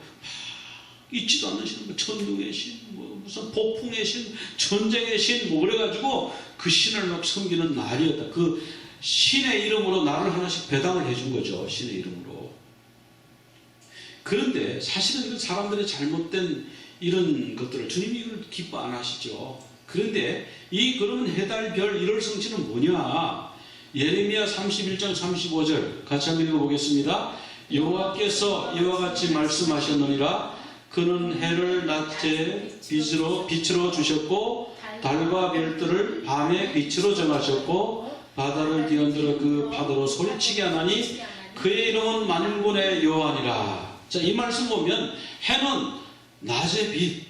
있지도 않는 신, 뭐 천둥의 신, 뭐 무슨 폭풍의 신, 전쟁의 신, 뭐 그래가지고 그 신을 막 섬기는 날이었다. 그 신의 이름으로 나를 하나씩 배당을 해준 거죠. 신의 이름으로. 그런데 사실은 이건 사람들의 잘못된 이런 것들을 주님이 이걸 기뻐 안 하시죠. 그런데 그러면 해달, 별, 1월 성신은 뭐냐? 예레미야 31장 35절 같이 한번 읽어보겠습니다. 여호와께서 이와 같이 말씀하셨느니라. 그는 해를 낮에 빛으로 주셨고 달과 별들을 밤에 빛으로 정하셨고 바다를 뒤흔들어 그 파도로 소리치게 하나니 그의 이름은 만군의 여호와니라. 자, 이 말씀 보면 해는 낮의 빛,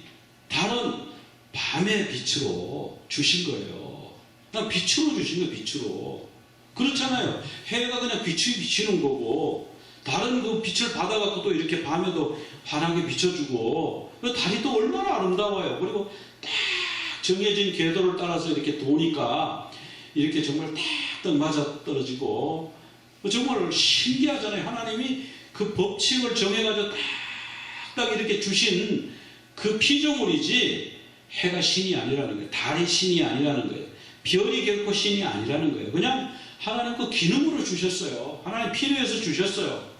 달은 밤의 빛으로 주신 거예요. 그냥 빛으로 주신 거예요. 빛으로. 그렇잖아요. 해가 그냥 빛이 비치는 거고, 달은 그 빛을 받아갖고 또 이렇게 밤에도 환하게 비춰주고, 달이 또 얼마나 아름다워요. 그리고 딱 정해진 궤도를 따라서 이렇게 도니까 이렇게 정말 딱 맞아 떨어지고, 정말 신기하잖아요. 하나님이 그 법칙을 정해가지고 딱 이렇게 주신 그 피조물이지, 해가 신이 아니라는 거예요. 달이 신이 아니라는 거예요. 별이 결코 신이 아니라는 거예요. 그냥 하나님 그 기능으로 주셨어요. 하나님 필요해서 주셨어요.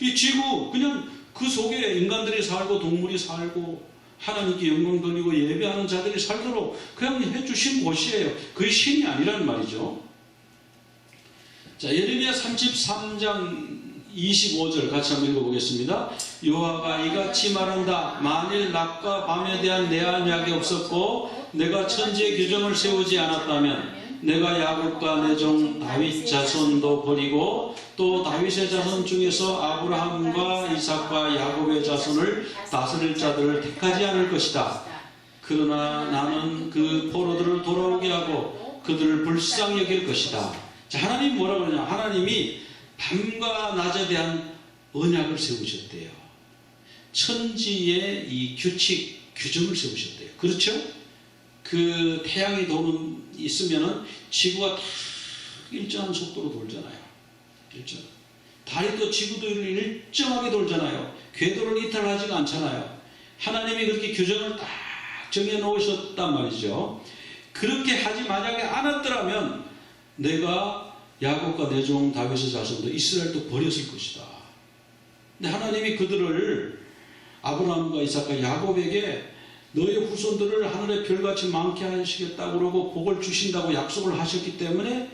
이 지구 그냥 그 속에 인간들이 살고 동물이 살고 하나님께 영광 돌리고 예배하는 자들이 살도록 그냥 해주신 곳이에요. 그게 신이 아니라는 말이죠. 자, 예레미야 33장 25절 같이 한번 읽어보겠습니다. 여호와가 이같이 말한다. 만일 낮과 밤에 대한 내 언약이 없었고 내가 천지의 규정을 세우지 않았다면 내가 야곱과 내 종 다윗 자손도 버리고 또 다윗의 자손 중에서 아브라함과 이삭과 야곱의 자손을 다스릴 자들을 택하지 않을 것이다. 그러나 나는 그 포로들을 돌아오게 하고 그들을 불쌍히 여길 것이다. 자, 하나님이 뭐라고 그러냐? 하나님이 밤과 낮에 대한 언약을 세우셨대요. 천지의 이 규칙, 규정을 세우셨대요. 그렇죠? 그 태양이 있으면은 지구가 다 일정한 속도로 돌잖아요. 일정. 달이 또 지구도 일정하게 돌잖아요. 궤도를 이탈하지가 않잖아요. 하나님이 그렇게 규정을 딱 정해 놓으셨단 말이죠. 그렇게 하지 만약에 않았더라면 내가 야곱과 내 종 다윗의 자손도 이스라엘도 버렸을 것이다. 근데 하나님이 그들을 아브라함과 이삭과 야곱에게 너의 후손들을 하늘의 별같이 많게 하시겠다고 그러고 복을 주신다고 약속을 하셨기 때문에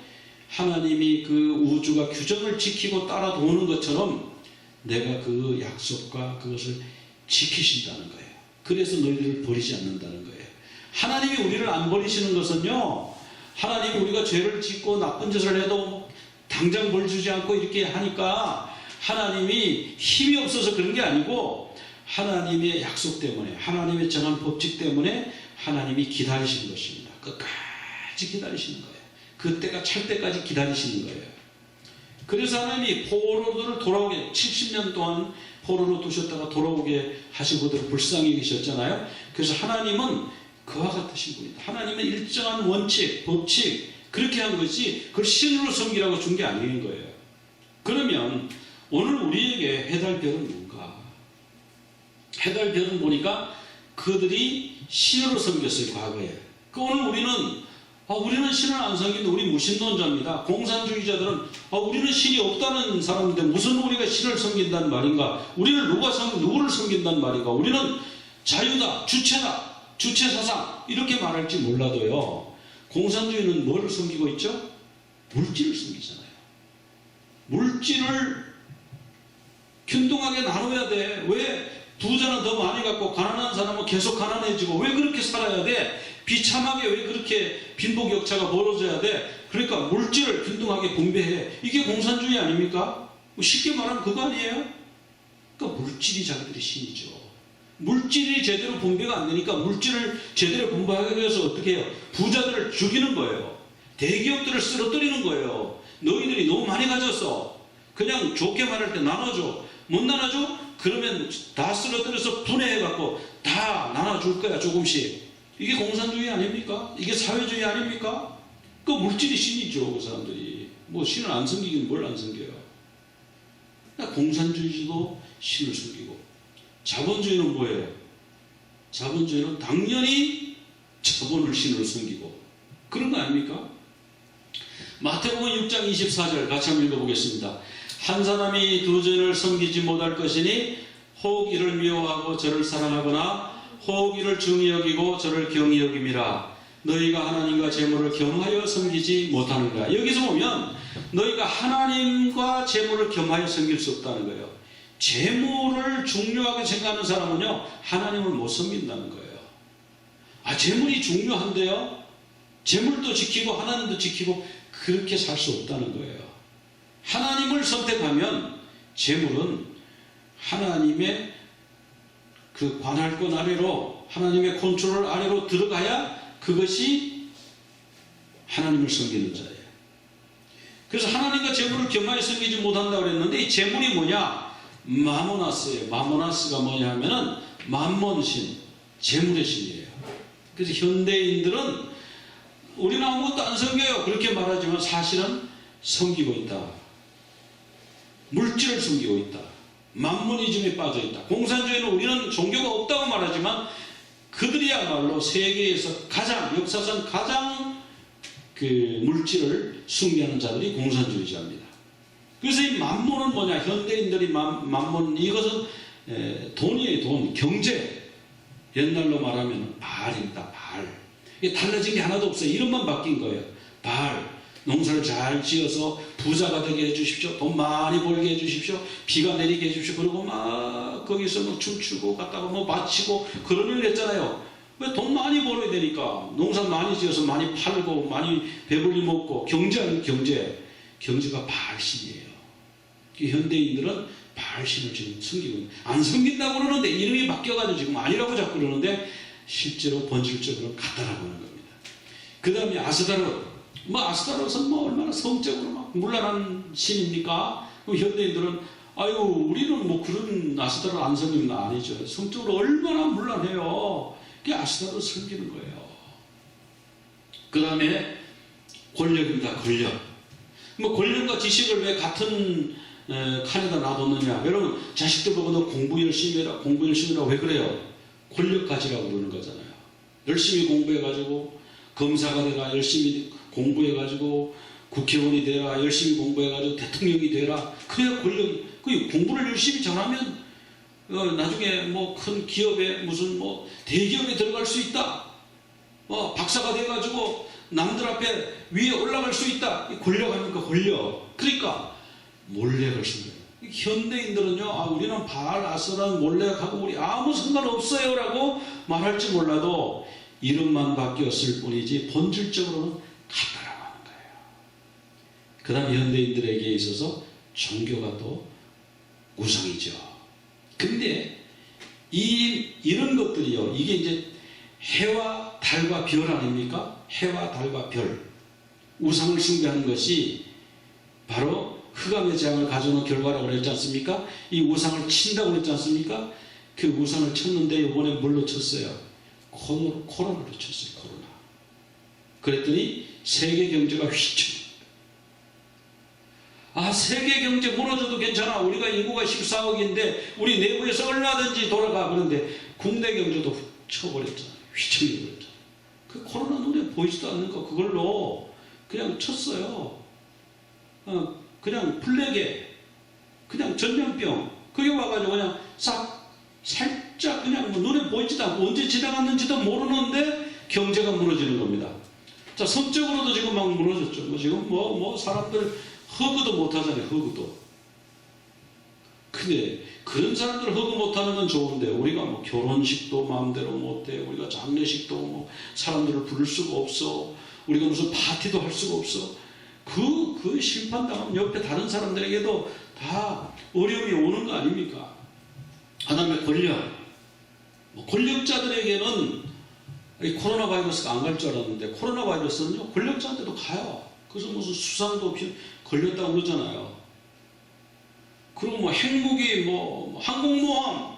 하나님이 그 우주가 규정을 지키고 따라 도는 것처럼 내가 그 약속과 그것을 지키신다는 거예요. 그래서 너희들을 버리지 않는다는 거예요. 하나님이 우리를 안 버리시는 것은요, 하나님이 우리가 죄를 짓고 나쁜 짓을 해도 당장 벌 주지 않고 이렇게 하니까 하나님이 힘이 없어서 그런 게 아니고 하나님의 약속 때문에, 하나님의 정한 법칙 때문에 하나님이 기다리시는 것입니다. 끝까지 기다리시는 거예요. 그때가 찰 때까지 기다리시는 거예요. 그래서 하나님이 포로들을 돌아오게 70년 동안 포로로 두셨다가 돌아오게 하시고 그들을 불쌍히 계셨잖아요. 그래서 하나님은 그와 같으신 분이다. 하나님은 일정한 원칙, 법칙 그렇게 한 것이 그걸 신으로 섬기라고 준 게 아닌 거예요. 그러면 오늘 우리에게 해달별은 뭔가? 해달별은 보니까 그들이 신으로 섬겼어요. 과거에. 오늘 우리는 신을 안 섬기는데 우리 무신론자입니다. 공산주의자들은 우리는 신이 없다는 사람인데 무슨 우리가 신을 섬긴다는 말인가? 우리는 누구를 섬긴다는 말인가? 우리는 자유다, 주체다, 주체사상 이렇게 말할지 몰라도요. 공산주의는 뭐를 섬기고 있죠? 물질을 섬기잖아요. 물질을 균등하게 나눠야 돼. 왜 부자는 더 많이 갖고 가난한 사람은 계속 가난해지고 왜 그렇게 살아야 돼? 비참하게 왜 그렇게 빈부격차가 벌어져야 돼? 그러니까 물질을 균등하게 분배해. 이게 공산주의 아닙니까? 쉽게 말하면 그거 아니에요? 그러니까 물질이 자기들의 신이죠. 물질이 제대로 분배가 안 되니까 물질을 제대로 분배하기 위해서 어떻게 해요? 부자들을 죽이는 거예요. 대기업들을 쓰러뜨리는 거예요. 너희들이 너무 많이 가졌어. 그냥 좋게 말할 때 나눠줘. 못 나눠줘? 그러면 다 쓰러뜨려서 분해해갖고 다 나눠줄 거야, 조금씩. 이게 공산주의 아닙니까? 이게 사회주의 아닙니까? 그 물질이 신이죠, 그 사람들이. 뭐 신을 안 섬기긴 뭘 안 섬겨요. 공산주의도 신을 섬기고. 자본주의는 뭐예요? 자본주의는 당연히 자본을 신으로 섬기고. 그런 거 아닙니까? 마태복음 6장 24절 같이 한번 읽어보겠습니다. 한 사람이 두 주인을 섬기지 못할 것이니 혹 이를 미워하고 저를 사랑하거나 혹 이를 중히 여기고 저를 경히 여김이라. 너희가 하나님과 재물을 겸하여 섬기지 못하는가. 여기서 보면 너희가 하나님과 재물을 겸하여 섬길 수 없다는 거예요. 재물을 중요하게 생각하는 사람은요, 하나님을 못 섬긴다는 거예요. 재물이 중요한데요, 재물도 지키고 하나님도 지키고 그렇게 살 수 없다는 거예요. 하나님을 선택하면 재물은 하나님의 그 관할권 아래로, 하나님의 컨트롤 아래로 들어가야 그것이 하나님을 섬기는 자예요. 그래서 하나님과 재물을 겸하여 섬기지 못한다고 그랬는데 이 재물이 뭐냐? 마모나스예요. 마모나스가 뭐냐 하면은 만몬신, 재물의 신이에요. 그래서 현대인들은 우리는 아무것도 안 섬겨요 그렇게 말하지만 사실은 섬기고 있다. 물질을 섬기고 있다. 만모니즘에 빠져 있다. 공산주의는 우리는 종교가 없다고 말하지만 그들이야말로 세계에서 가장, 역사상 가장 그 물질을 숭배하는 자들이 공산주의자입니다. 그래서 이 만몬은 뭐냐? 현대인들이 만몬, 이것은 돈이에요, 돈. 경제. 옛날로 말하면 바알입니다, 바알. 이게 달라진 게 하나도 없어요. 이름만 바뀐 거예요. 바알. 농사를 잘 지어서 부자가 되게 해주십시오. 돈 많이 벌게 해주십시오. 비가 내리게 해주십시오. 그리고 막 거기서 뭐 춤추고 갔다가 뭐 마치고 그런 일을 했잖아요. 왜 돈 많이 벌어야 되니까. 농사 많이 지어서 많이 팔고 많이 배불리 먹고. 경제 아니면 경제. 경제가 바알신이에요. 현대인들은 바알신을 지금 섬기고 안 섬긴다고 그러는데 이름이 바뀌어가지고 지금 아니라고 자꾸 그러는데 실제로 본질적으로 같다라고 하는 겁니다. 그 다음에 아스타롯. 뭐 아스타롯은 뭐 얼마나 성적으로 막 문란한 신입니까? 현대인들은 아유 우리는 뭐 그런 아스타롯 안 섬기는 거 아니죠. 성적으로 얼마나 문란해요. 그게 아스타롯 섬기는 거예요. 그 다음에 권력입니다. 권력. 뭐 권력과 지식을 왜 같은 칸에다 놔뒀느냐? 여러분 자식들 보고도 공부 열심히 해라, 공부 열심히 해라. 왜 그래요? 권력 가지라고 그러는 거잖아요. 열심히 공부해가지고 검사가 되라, 열심히 공부해가지고 국회의원이 되라, 열심히 공부해가지고 대통령이 되라. 그래야 권력이. 그 공부를 열심히 잘하면 나중에 뭐 큰 기업에 무슨 뭐 대기업에 들어갈 수 있다. 박사가 돼가지고 남들 앞에 위에 올라갈 수 있다. 권력 아닙니까? 권력. 그러니까 몰래를 쓴 거예요. 현대인들은요, 우리는 바알 아스라는 몰래하고 우리 아무 상관없어요 라고 말할지 몰라도 이름만 바뀌었을 뿐이지 본질적으로는 같다라고 하는 거예요. 그 다음 현대인들에게 있어서 종교가 또 우상이죠. 근데 이런 것들이요, 이게 이제 해와 달과 별 아닙니까? 해와 달과 별. 우상을 숭배하는 것이 바로 흑암의 재앙을 가져오는 결과라고 그랬지 않습니까? 이 우상을 친다고 그랬지 않습니까? 그 우상을 쳤는데 이번에 뭘로 쳤어요? 코로나로 쳤어요. 코로나. 그랬더니 세계 경제가 휘청. 세계 경제 무너져도 괜찮아. 우리가 인구가 14억인데 우리 내부에서 얼마든지 돌아가. 그런데 국내 경제도 쳐버렸잖아요. 휘청해버렸잖아요. 그 코로나 눈에 보이지도 않는 거 그걸로 그냥 쳤어요. 그냥 플래게, 그냥 전염병, 그게 와가지고 그냥 살짝 그냥 뭐 눈에 보이지도 않고 언제 지나갔는지도 모르는데 경제가 무너지는 겁니다. 자, 성적으로도 지금 막 무너졌죠. 지금 사람들 허그도 못 하잖아요. 허그도. 근데 그런 사람들 허그 못 하는 건 좋은데 우리가 뭐 결혼식도 마음대로 못 해. 우리가 장례식도 뭐 사람들을 부를 수가 없어. 우리가 무슨 파티도 할 수가 없어. 그 심판당하면 옆에 다른 사람들에게도 다 어려움이 오는 거 아닙니까? 하나님의 권력. 권력자들에게는 이 코로나 바이러스가 안 갈 줄 알았는데 코로나 바이러스는요, 권력자한테도 가요. 그래서 무슨 수상도 걸렸다고 그러잖아요. 그리고 뭐 핵무기, 항공모함,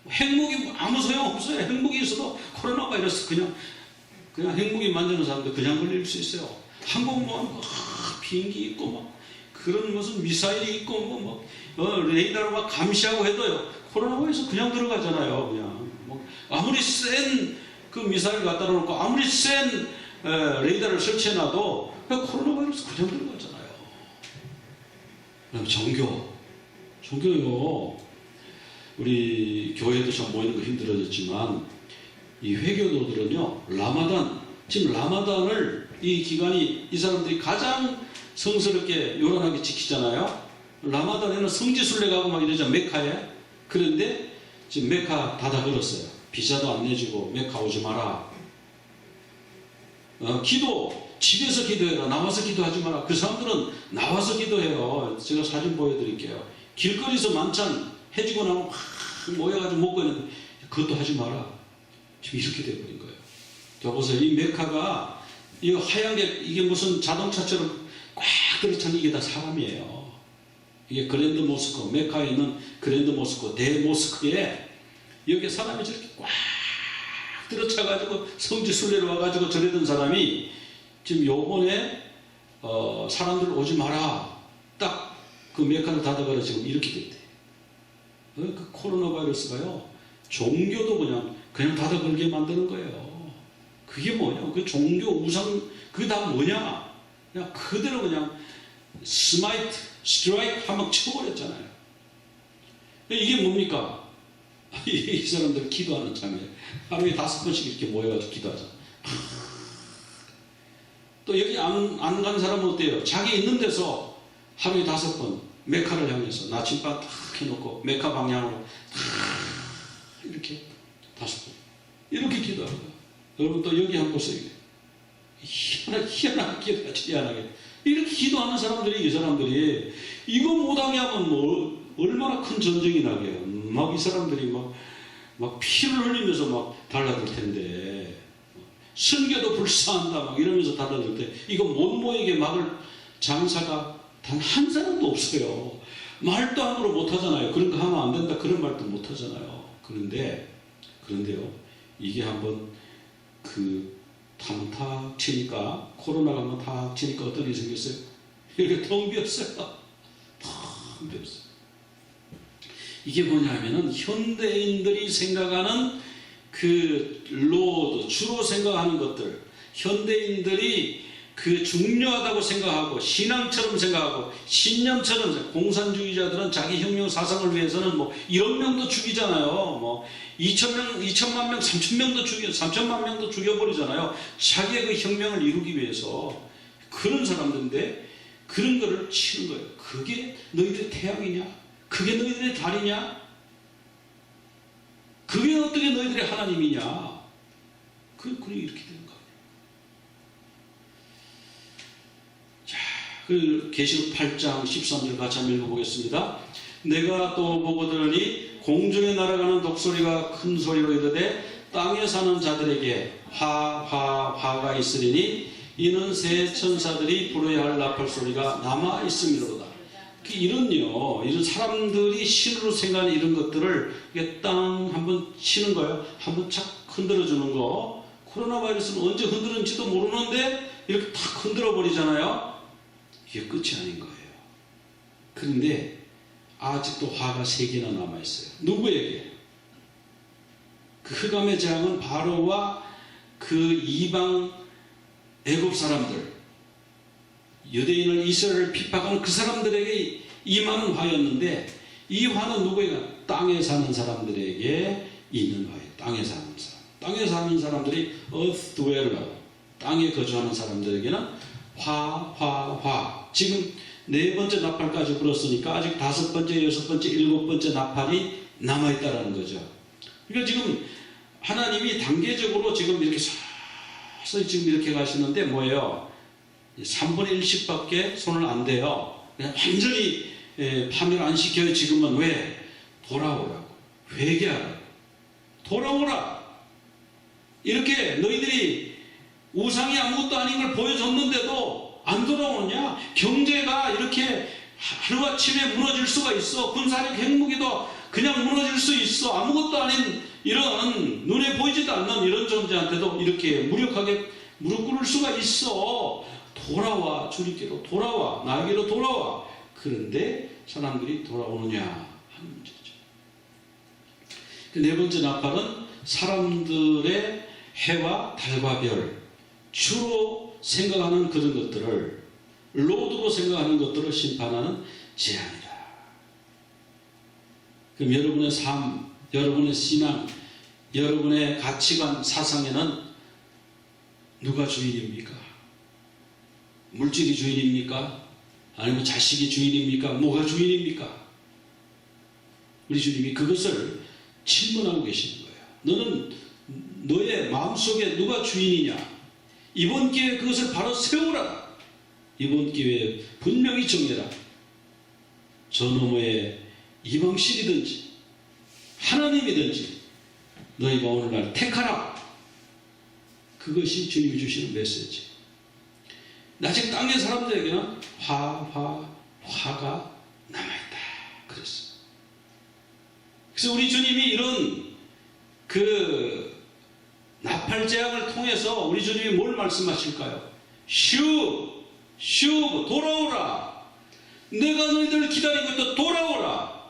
핵무기 아무 소용 없어요. 핵무기 있어도 코로나 바이러스 그냥 핵무기 만드는 사람들 그냥 걸릴 수 있어요. 항공모함, 비행기 있고 막 그런 무슨 미사일이 있고 레이더로 막 감시하고 해도요, 코로나 바이러스 그냥 들어가잖아요. 그냥 아무리 센 그 미사일 갖다 놓고 아무리 센 레이더를 설치해놔도 코로나 바이러스 그냥 들어가잖아요. 그다음에 종교요. 우리 교회도 참 모이는 거 힘들어졌지만 이 회교도들은요, 지금 라마단을 이 기간이 이 사람들이 가장 성스럽게 요란하게 지키잖아요. 라마단에는 성지순례 가고 막 이러잖아요. 메카에. 그런데 지금 메카 닫아 걸었어요. 비자도 안 내주고 메카 오지 마라. 기도 집에서 기도해라. 나와서 기도하지 마라. 그 사람들은 나와서 기도해요. 제가 사진 보여드릴게요. 길거리에서 만찬 해주고 나면 막 모여가지고 먹고 있는데 그것도 하지 마라. 지금 이렇게 돼버린 거예요. 자, 보세요. 이 메카가 이 하얀 게 이게 무슨 자동차처럼 꽉 들어찬 이게 다 사람이에요. 이게 그랜드 모스크, 메카에 있는 그랜드 모스크, 대모스크에 여기 사람이 저렇게 꽉 들어차가지고 성지순례로 와가지고 저래던 사람이 지금 요번에 사람들 오지 마라. 딱 그 메카를 닫아가지고 지금 이렇게 됐대. 그 코로나 바이러스가요, 종교도 그냥 그냥 닫아 걸게 만드는 거예요. 그게 뭐냐? 그 종교 우상 그게 다 뭐냐? 그냥 그대로 그냥 스트라이크 한방 쳐버렸잖아요. 이게 뭡니까? 이 사람들 기도하는 참에 하루에 5번씩 이렇게 모여가지고 기도하잖아. 또 여기 안 간 사람은 어때요? 자기 있는 데서 하루에 5번 메카를 향해서 나침반 딱 해놓고 메카 방향으로 이렇게 5번 이렇게 기도하고, 여러분 또 여기 한번 보세요. 희한하게 기도하지, 희한하게 이렇게 기도하는 사람들이, 이 사람들이 이거 못하게 하면 뭐 얼마나 큰 전쟁이 나게요. 막 이 사람들이 막 피를 흘리면서 막 달라들 텐데, 순교도 불사한다 막 이러면서 달라들 때, 이거 못모에게 막을 장사가 단 한 사람도 없어요. 말도 함부로 못하잖아요. 그런 거 하면 안 된다 그런 말도 못하잖아요. 그런데요, 이게 한번 탁 치니까, 코로나가 한번 탁 치니까 어떤 일이 생겼어요? 이렇게 텅 비었어요. 텅 비었어요. 이게 뭐냐면은 현대인들이 생각하는 주로 생각하는 것들, 현대인들이 중요하다고 생각하고 신앙처럼 생각하고 신념처럼, 공산주의자들은 자기 혁명 사상을 위해서는 뭐 1억 명도 죽이잖아요. 뭐 2천만 명, 3천만 명도 죽여버리잖아요. 자기의 그 혁명을 이루기 위해서. 그런 사람들인데 그런 거를 치는 거예요. 그게 너희들의 태양이냐? 그게 너희들의 달이냐? 그게 어떻게 너희들의 하나님이냐? 그게 이렇게 되는 거예요. 자, 계시록 8장 13절 같이 한번 읽어보겠습니다. 내가 또 보고 들으니 공중에 날아가는 독소리가 큰 소리로 이르되 땅에 사는 자들에게 화가 있으리니 이는 새 천사들이 불어야 할 나팔 소리가 남아 있음이로다. 이런 사람들이 신으로 생각하는 이런 것들을 땅 한번 치는 거예요. 한번 착 흔들어 주는 거. 코로나 바이러스는 언제 흔들었는지도 모르는데 이렇게 탁 흔들어 버리잖아요. 이게 끝이 아닌 거예요. 그런데 아직도 화가 3개나 남아 있어요. 누구에게? 그 흑암의 재앙은 바로와 이방 애굽 사람들, 유대인을, 이스라엘을 핍박하는 그 사람들에게 임하는 화였는데, 이 화는 누구에게? 땅에 사는 사람들에게 있는 화예요. 땅에 사는 사람. 땅에 사는 사람들이 earth dweller, 땅에 거주하는 사람들에게는 화. 지금 4번째 나팔까지 불었으니까 아직 5번째, 6번째, 7번째 나팔이 남아있다라는 거죠. 그러니까 지금 하나님이 단계적으로 지금 이렇게 서서히 지금 이렇게 가시는데 뭐예요? 3분의 1씩밖에 손을 안 대요. 그냥 완전히 파멸 안 시켜요. 지금은. 왜? 돌아오라고. 회개하라고. 돌아오라. 이렇게 너희들이 우상이 아무것도 아닌 걸 보여줬는데도 안 돌아오느냐? 경제가 이렇게 하루아침에 무너질 수가 있어. 군사력 핵무기도 그냥 무너질 수 있어. 아무것도 아닌 이런 눈에 보이지도 않는 이런 존재한테도 이렇게 무력하게 무릎 꿇을 수가 있어. 돌아와. 주님께로 돌아와. 나에게로 돌아와. 그런데 사람들이 돌아오느냐 하는 문제죠. 4번째 나팔은 사람들의 해와 달과 별, 주로 생각하는 그런 것들을, 로드로 생각하는 것들을 심판하는 재앙이다. 그럼 여러분의 삶, 여러분의 신앙, 여러분의 가치관, 사상에는 누가 주인입니까? 물질이 주인입니까? 아니면 자식이 주인입니까? 뭐가 주인입니까? 우리 주님이 그것을 질문하고 계시는 거예요. 너는 너의 마음속에 누가 주인이냐? 이번 기회에 그것을 바로 세우라. 이번 기회에 분명히 정해라. 저 너머에 이방신이든지 하나님이든지 너희가 오늘날 택하라. 그것이 주님이 주시는 메시지. 아직 땅의 사람들에게는 화가 남아있다. 그랬어. 그래서 우리 주님이 이런 나팔 재앙을 통해서 우리 주님이 뭘 말씀하실까요? 돌아오라. 내가 너희들을 기다리고 있다. 돌아오라.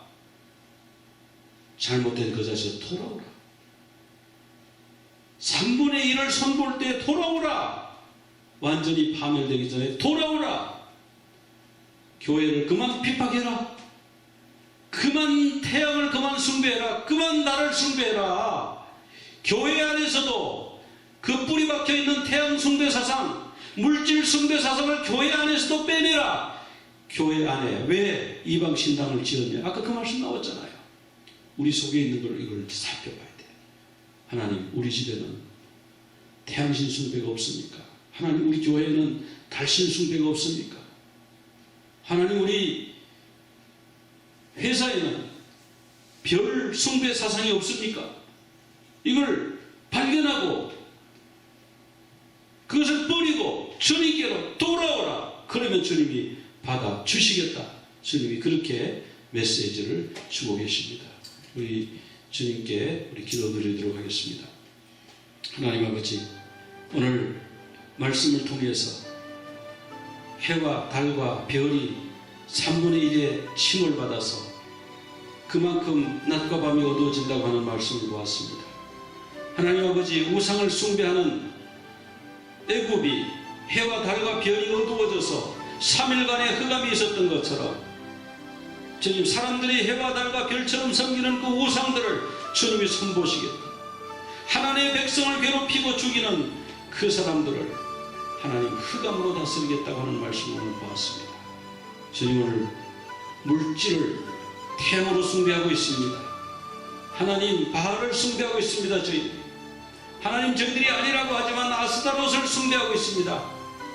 잘못된 그 자식을 돌아오라. 3분의 1을 손볼 때 돌아오라. 완전히 파멸되기 전에 돌아오라. 교회를 그만 핍박해라. 그만 태양을 그만 숭배해라. 그만 나를 숭배해라. 교회 안에서도 그 뿌리 박혀 있는 태양 숭배 사상, 물질 숭배 사상을 교회 안에서도 빼내라. 교회 안에 왜 이방 신당을 지었냐? 아까 그 말씀 나왔잖아요. 우리 속에 있는 걸 이걸 살펴봐야 돼. 하나님, 우리 집에는 태양신 숭배가 없습니까? 하나님, 우리 교회에는 달신 숭배가 없습니까? 하나님, 우리 회사에는 별 숭배 사상이 없습니까? 이걸 발견하고 그것을 버리고 주님께로 돌아오라. 그러면 주님이 받아 주시겠다. 주님이 그렇게 메시지를 주고 계십니다. 우리 주님께 우리 기도드리도록 하겠습니다. 하나님 아버지, 오늘 말씀을 통해서 해와 달과 별이 3분의 1의 칭을 받아서 그만큼 낮과 밤이 어두워진다고 하는 말씀을 보았습니다. 하나님 아버지, 우상을 숭배하는 애굽이 해와 달과 별이 어두워져서 3일간의 흑암이 있었던 것처럼 주님, 사람들이 해와 달과 별처럼 섬기는 그 우상들을 주님이 손보시겠다. 하나님의 백성을 괴롭히고 죽이는 그 사람들을 하나님 흑암으로 다스리겠다고 하는 말씀을 오늘 보았습니다. 주님, 오늘 물질을 태양으로 숭배하고 있습니다. 하나님, 바알을 숭배하고 있습니다. 하나님, 저희들이 아니라고 하지만 아스타롯을 숭배하고 있습니다.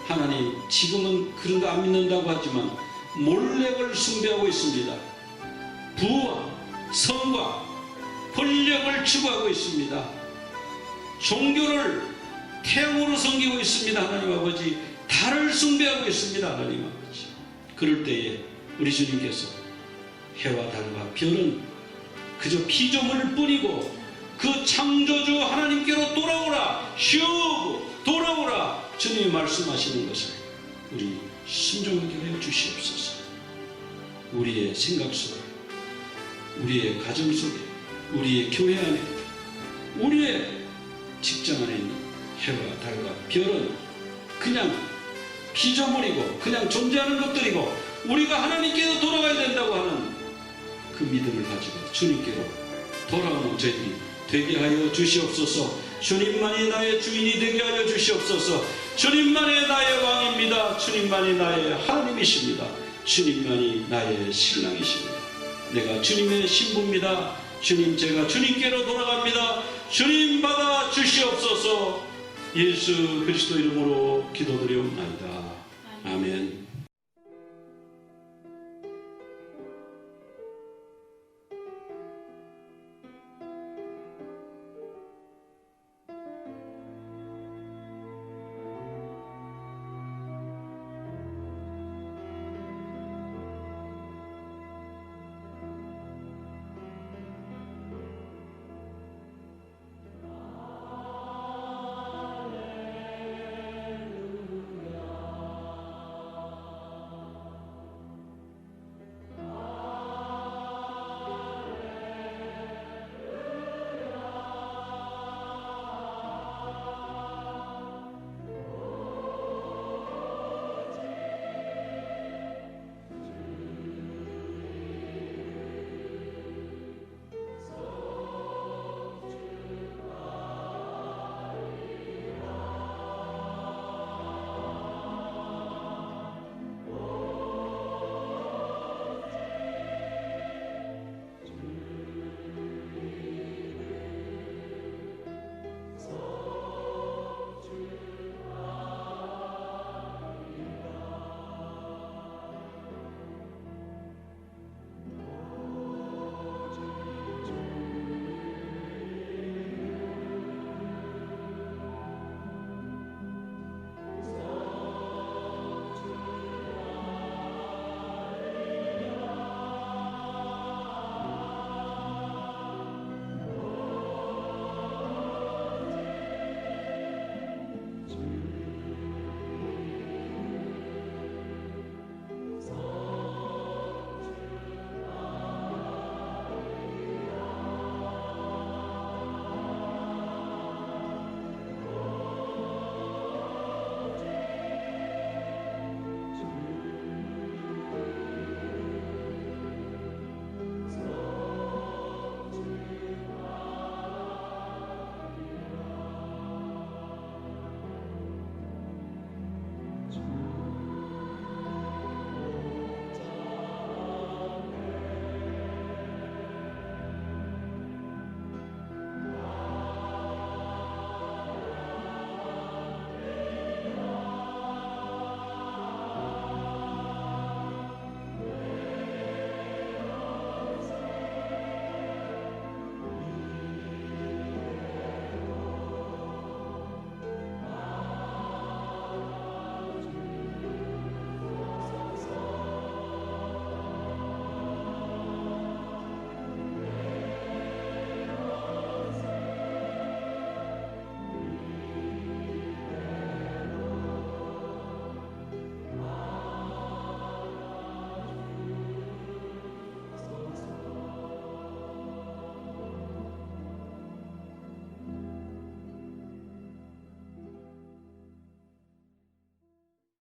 하나님, 지금은 그런 거 안 믿는다고 하지만 몰렉을 숭배하고 있습니다. 부와 성과 권력을 추구하고 있습니다. 종교를 태양으로 섬기고 있습니다. 하나님 아버지, 달을 숭배하고 있습니다. 하나님 아버지, 그럴 때에 우리 주님께서 해와 달과 별은 그저 피조물을 뿐이고 그 창조주 하나님께로 돌아오라, 쉬우고 돌아오라 주님이 말씀하시는 것을 우리 순종하게 하여 주시옵소서. 우리의 생각 속에, 우리의 가정 속에, 우리의 교회 안에, 우리의 직장 안에 있는 해와 달과 별은 그냥 피조물이고 그냥 존재하는 것들이고 우리가 하나님께로 돌아가야 된다고 하는 그 믿음을 가지고 주님께로 돌아오는 저희들이 되게 하여 주시옵소서. 주님만이 나의 주인이 되게 하여 주시옵소서. 주님만이 나의 왕입니다. 주님만이 나의 하나님이십니다. 주님만이 나의 신랑이십니다. 내가 주님의 신부입니다. 주님, 제가 주님께로 돌아갑니다. 주님 받아 주시옵소서. 예수 그리스도 이름으로 기도드리옵나이다. 아멘.